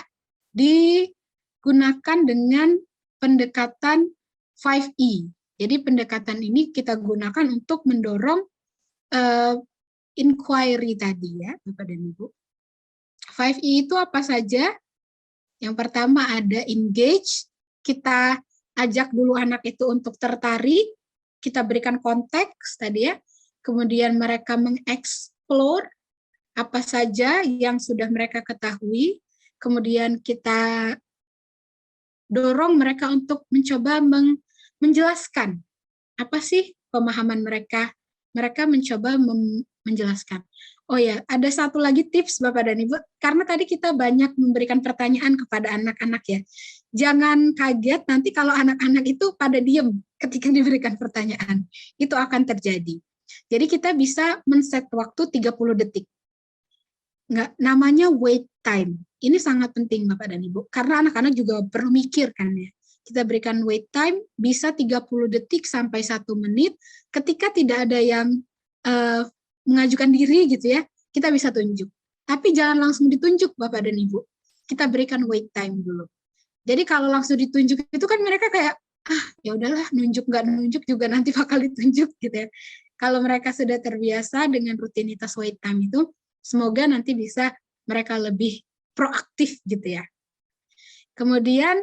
digunakan dengan pendekatan 5E. Jadi pendekatan ini kita gunakan untuk mendorong inquiry tadi ya, Bapak dan Ibu. 5E itu apa saja? Yang pertama ada engage, kita ajak dulu anak itu untuk tertarik, kita berikan konteks tadi ya, kemudian mereka mengeksplor apa saja yang sudah mereka ketahui, kemudian kita dorong mereka untuk mencoba menjelaskan apa sih pemahaman mereka. Mereka mencoba menjelaskan. Oh ya, ada satu lagi tips Bapak dan Ibu, karena tadi kita banyak memberikan pertanyaan kepada anak-anak ya. jangan kaget nanti kalau anak-anak itu pada diem ketika diberikan pertanyaan. Itu akan terjadi. Jadi kita bisa men-set waktu 30 detik. Nggak, namanya wait time. Ini sangat penting Bapak dan Ibu, karena anak-anak juga perlu mikir kan ya. Kita berikan wait time bisa 30 detik sampai 1 menit. Ketika tidak ada yang mengajukan diri gitu ya, kita bisa tunjuk. Tapi jangan langsung ditunjuk Bapak dan Ibu. Kita berikan wait time dulu. Jadi kalau langsung ditunjuk itu kan mereka kayak, ya udahlah, nunjuk nggak nunjuk juga nanti bakal ditunjuk gitu ya. Kalau mereka sudah terbiasa dengan rutinitas wait time itu, semoga nanti bisa mereka lebih proaktif gitu ya. Kemudian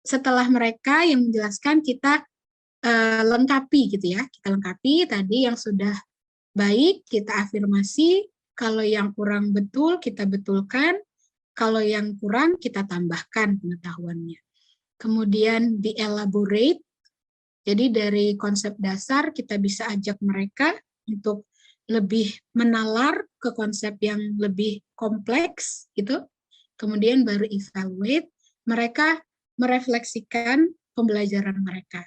setelah mereka yang menjelaskan, kita lengkapi gitu ya. Kita lengkapi tadi yang sudah baik, kita afirmasi. Kalau yang kurang betul, kita betulkan. Kalau yang kurang, kita tambahkan pengetahuannya. Kemudian di-elaborate. Jadi dari konsep dasar, kita bisa ajak mereka untuk lebih menalar ke konsep yang lebih kompleks, gitu. Kemudian baru evaluate, mereka merefleksikan pembelajaran mereka.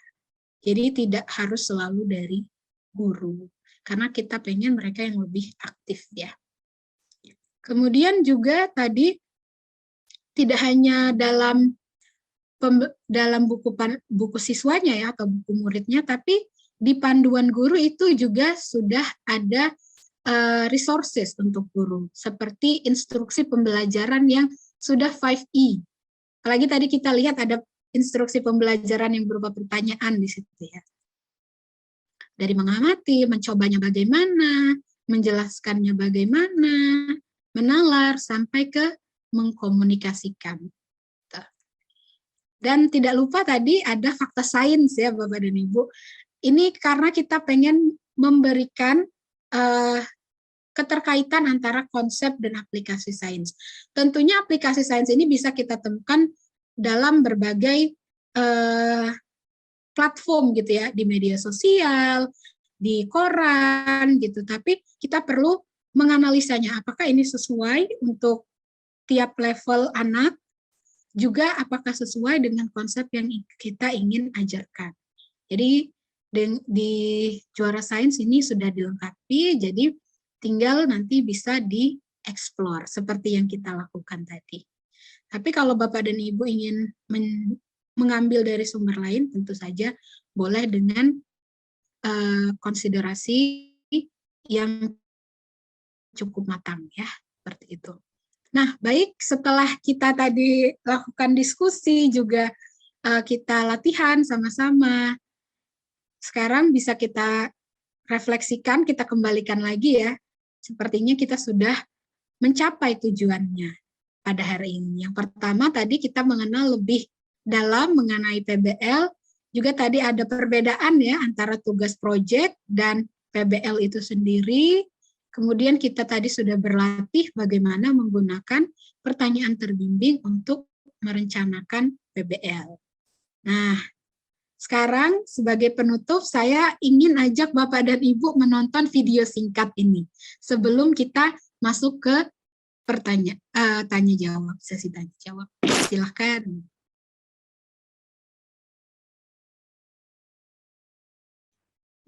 Jadi tidak harus selalu dari guru, karena kita pengen mereka yang lebih aktif ya. Kemudian juga tadi tidak hanya dalam buku siswanya ya atau buku muridnya, tapi di panduan guru itu juga sudah ada resources untuk guru, seperti instruksi pembelajaran yang sudah 5E. Apalagi tadi kita lihat ada instruksi pembelajaran yang berupa pertanyaan di situ ya. Dari mengamati, mencobanya bagaimana, menjelaskannya bagaimana, menalar, sampai ke mengkomunikasikan. Dan tidak lupa tadi ada fakta sains ya Bapak dan Ibu. Ini karena kita pengen memberikan keterkaitan antara konsep dan aplikasi sains. Tentunya aplikasi sains ini bisa kita temukan dalam berbagai platform gitu ya, di media sosial, di koran gitu. Tapi kita perlu menganalisanya, apakah ini sesuai untuk tiap level anak, juga apakah sesuai dengan konsep yang kita ingin ajarkan. Jadi di Juara Sains ini sudah dilengkapi, jadi tinggal nanti bisa dieksplor seperti yang kita lakukan tadi. Tapi kalau Bapak dan Ibu ingin mengambil dari sumber lain, tentu saja boleh dengan konsiderasi yang cukup matang ya, seperti itu. Nah, baik, setelah kita tadi lakukan diskusi, juga kita latihan sama-sama, sekarang bisa kita refleksikan, kita kembalikan lagi ya. Sepertinya kita sudah mencapai tujuannya pada hari ini. Yang pertama tadi kita mengenal lebih dalam mengenai PBL, juga tadi ada perbedaan ya antara tugas proyek dan PBL itu sendiri. Kemudian kita tadi sudah berlatih bagaimana menggunakan pertanyaan terbimbing untuk merencanakan PBL. Nah, sekarang sebagai penutup saya ingin ajak Bapak dan Ibu menonton video singkat ini sebelum kita masuk ke tanya jawab, sesi tanya jawab. Silahkan.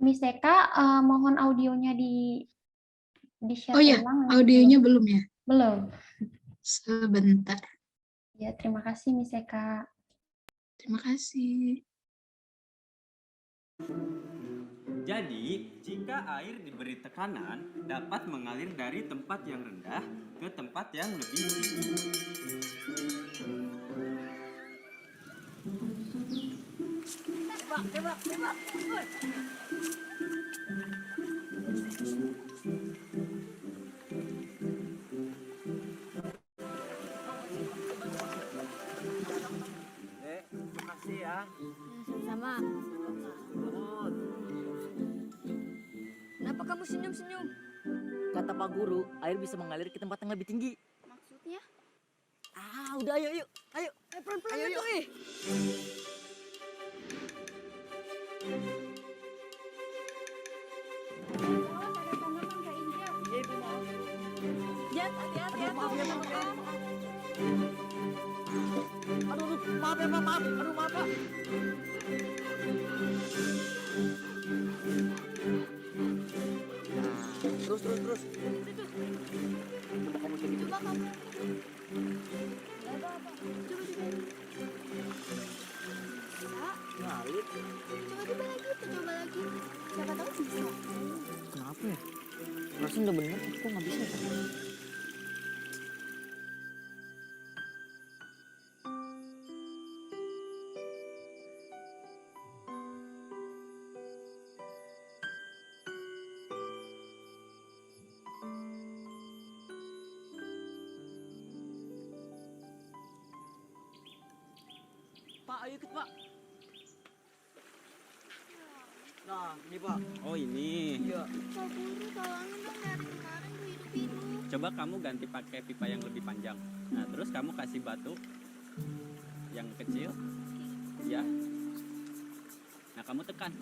Miss Eka, mohon audionya di-share Oh iya, ulang. audionya belum ya? Belum. Sebentar. Ya, terima kasih Miss Eka. Terima kasih. Jadi, jika air diberi tekanan, dapat mengalir dari tempat yang rendah ke tempat yang lebih tinggi. Tembak. Terima kasih ya. Sama-sama. Kenapa kamu senyum-senyum? Kata Pak Guru, air bisa mengalir ke tempat yang lebih tinggi. Maksudnya? Udah ayo. Pelan-pelan Ayo. tuh, ih. Ya, hati-hati ya. Maaf ya, Pak. Aduh, maaf ya, Pak. Aduh, maaf, Pak. Nah, terus. Coba kamu coba. Coba kamu. Enggak apa-apa. Coba coba. Ngalir. Coba lagi. Siapa tahu bisa. Kenapa ya? Rasanya udah bener, kok nggak bisa ya? Pak, ayo ikut, Pak. Nah, ini, Pak. Oh, ini. Iya. Pak Guru, tolongin dong dari kemarin gue hidup-hidup. Coba kamu ganti pakai pipa yang lebih panjang. Nah, terus kamu kasih batu yang kecil. Ya. Nah, kamu tekan.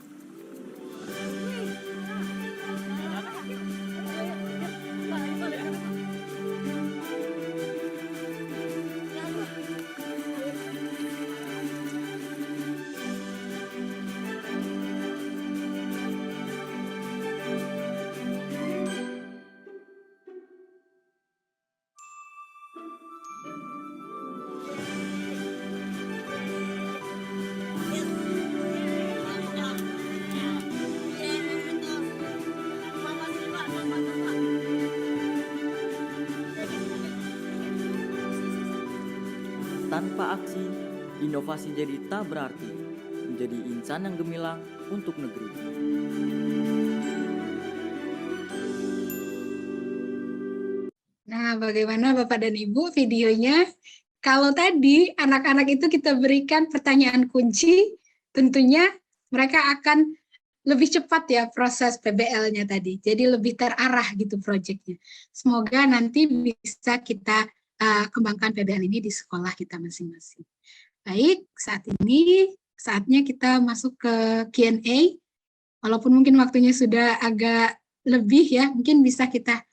Tanpa aksi, inovasi jadi tak berarti. Menjadi insan yang gemilang untuk negeri. Nah, bagaimana Bapak dan Ibu videonya? Kalau tadi anak-anak itu kita berikan pertanyaan kunci, tentunya mereka akan lebih cepat ya proses PBL-nya tadi. Jadi lebih terarah gitu proyeknya. Semoga nanti bisa kita kembangkan PBL ini di sekolah kita masing-masing. Baik, saat ini saatnya kita masuk ke Q&A. Walaupun mungkin waktunya sudah agak lebih ya, mungkin bisa kita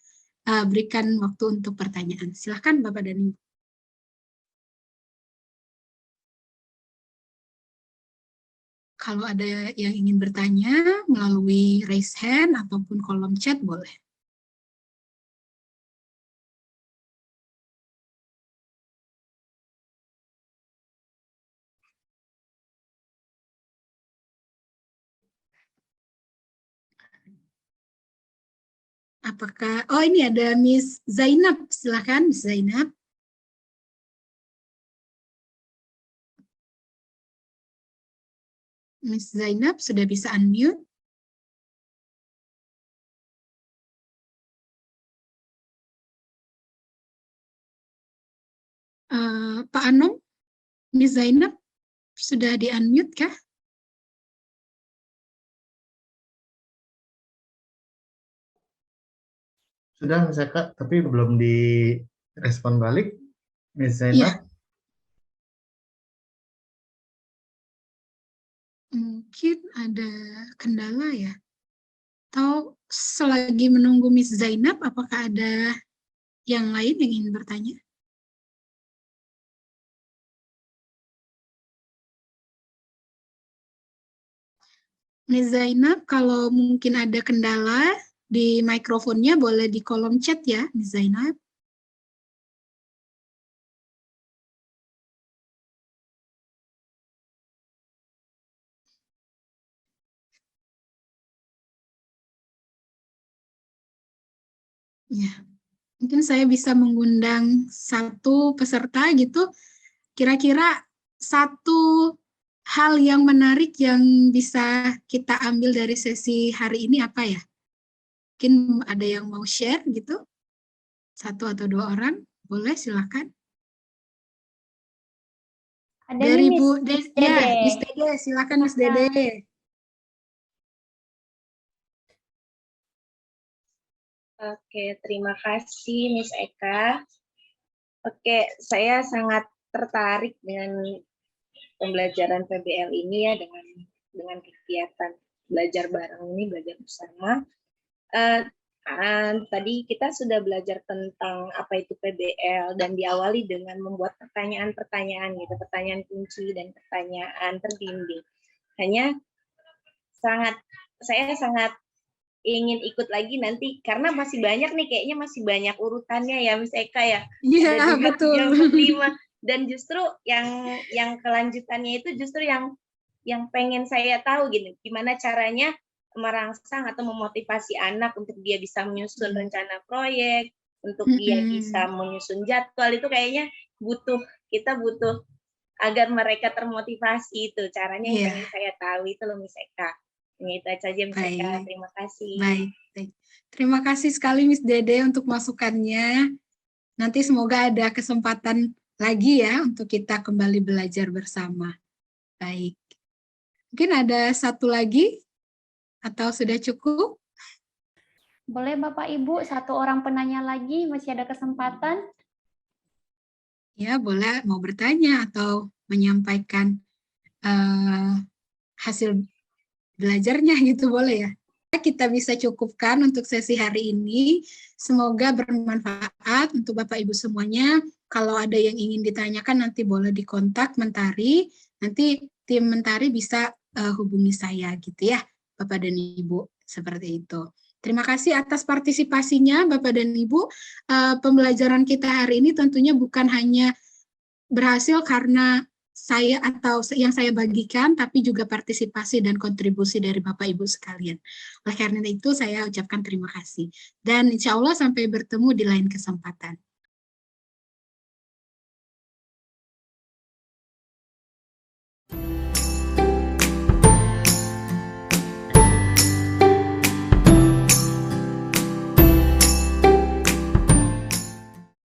berikan waktu untuk pertanyaan. Silakan Bapak dan Ibu. Kalau ada yang ingin bertanya melalui raise hand ataupun kolom chat boleh. Apakah, oh ini ada Miss Zainab, silakan Miss Zainab. Miss Zainab sudah bisa unmute. Pak Anom, Miss Zainab sudah di unmute kah? Sudah, Miss Eka, tapi belum direspon balik, Miss Zainab. Mungkin ada kendala ya. Atau selagi menunggu Miss Zainab, apakah ada yang lain yang ingin bertanya? Miss Zainab, kalau mungkin ada kendala di mikrofonnya, boleh di kolom chat ya, Miss Zainab. Ya, mungkin saya bisa mengundang satu peserta gitu. Kira-kira satu hal yang menarik yang bisa kita ambil dari sesi hari ini apa ya? Mungkin ada yang mau share gitu? Satu atau dua orang, boleh silakan. Ada Dari nih, Bu Miss Dede, ya, Dede. Miss Dede, silakan Miss Dede. Oke, terima kasih Miss Eka. Oke, saya sangat tertarik dengan pembelajaran PBL ini ya, dengan kegiatan belajar bareng ini, belajar bersama. Tadi kita sudah belajar tentang apa itu PBL dan diawali dengan membuat pertanyaan-pertanyaan gitu, pertanyaan kunci dan pertanyaan terbimbing. Hanya saya sangat ingin ikut lagi nanti karena masih banyak nih, kayaknya masih banyak urutannya ya Miss Eka ya. Iya, betul. Jam 5 dan justru yang kelanjutannya itu justru yang pengen saya tahu gini, gimana caranya merangsang atau memotivasi anak untuk dia bisa menyusun rencana proyek, untuk dia bisa menyusun jadwal, itu kayaknya kita butuh agar mereka termotivasi, itu caranya yang pengen saya tahu itu loh Miss Eka. Ini itu aja Miss Eka, terima kasih. Baik. Terima kasih sekali Miss Dede untuk masukannya. Nanti semoga ada kesempatan lagi ya untuk kita kembali belajar bersama. Baik. Mungkin ada satu lagi atau sudah cukup? Boleh Bapak Ibu, satu orang penanya lagi, masih ada kesempatan? Ya, boleh mau bertanya atau menyampaikan hasil belajarnya gitu, boleh ya. Kita bisa cukupkan untuk sesi hari ini. Semoga bermanfaat untuk Bapak Ibu semuanya. Kalau ada yang ingin ditanyakan nanti boleh dikontak Mentari. Nanti tim Mentari bisa hubungi saya gitu ya, Bapak dan Ibu, seperti itu. Terima kasih atas partisipasinya Bapak dan Ibu. Pembelajaran kita hari ini tentunya bukan hanya berhasil karena saya atau yang saya bagikan, tapi juga partisipasi dan kontribusi dari Bapak Ibu sekalian. Oleh karena itu saya ucapkan terima kasih. Dan insya Allah sampai bertemu di lain kesempatan.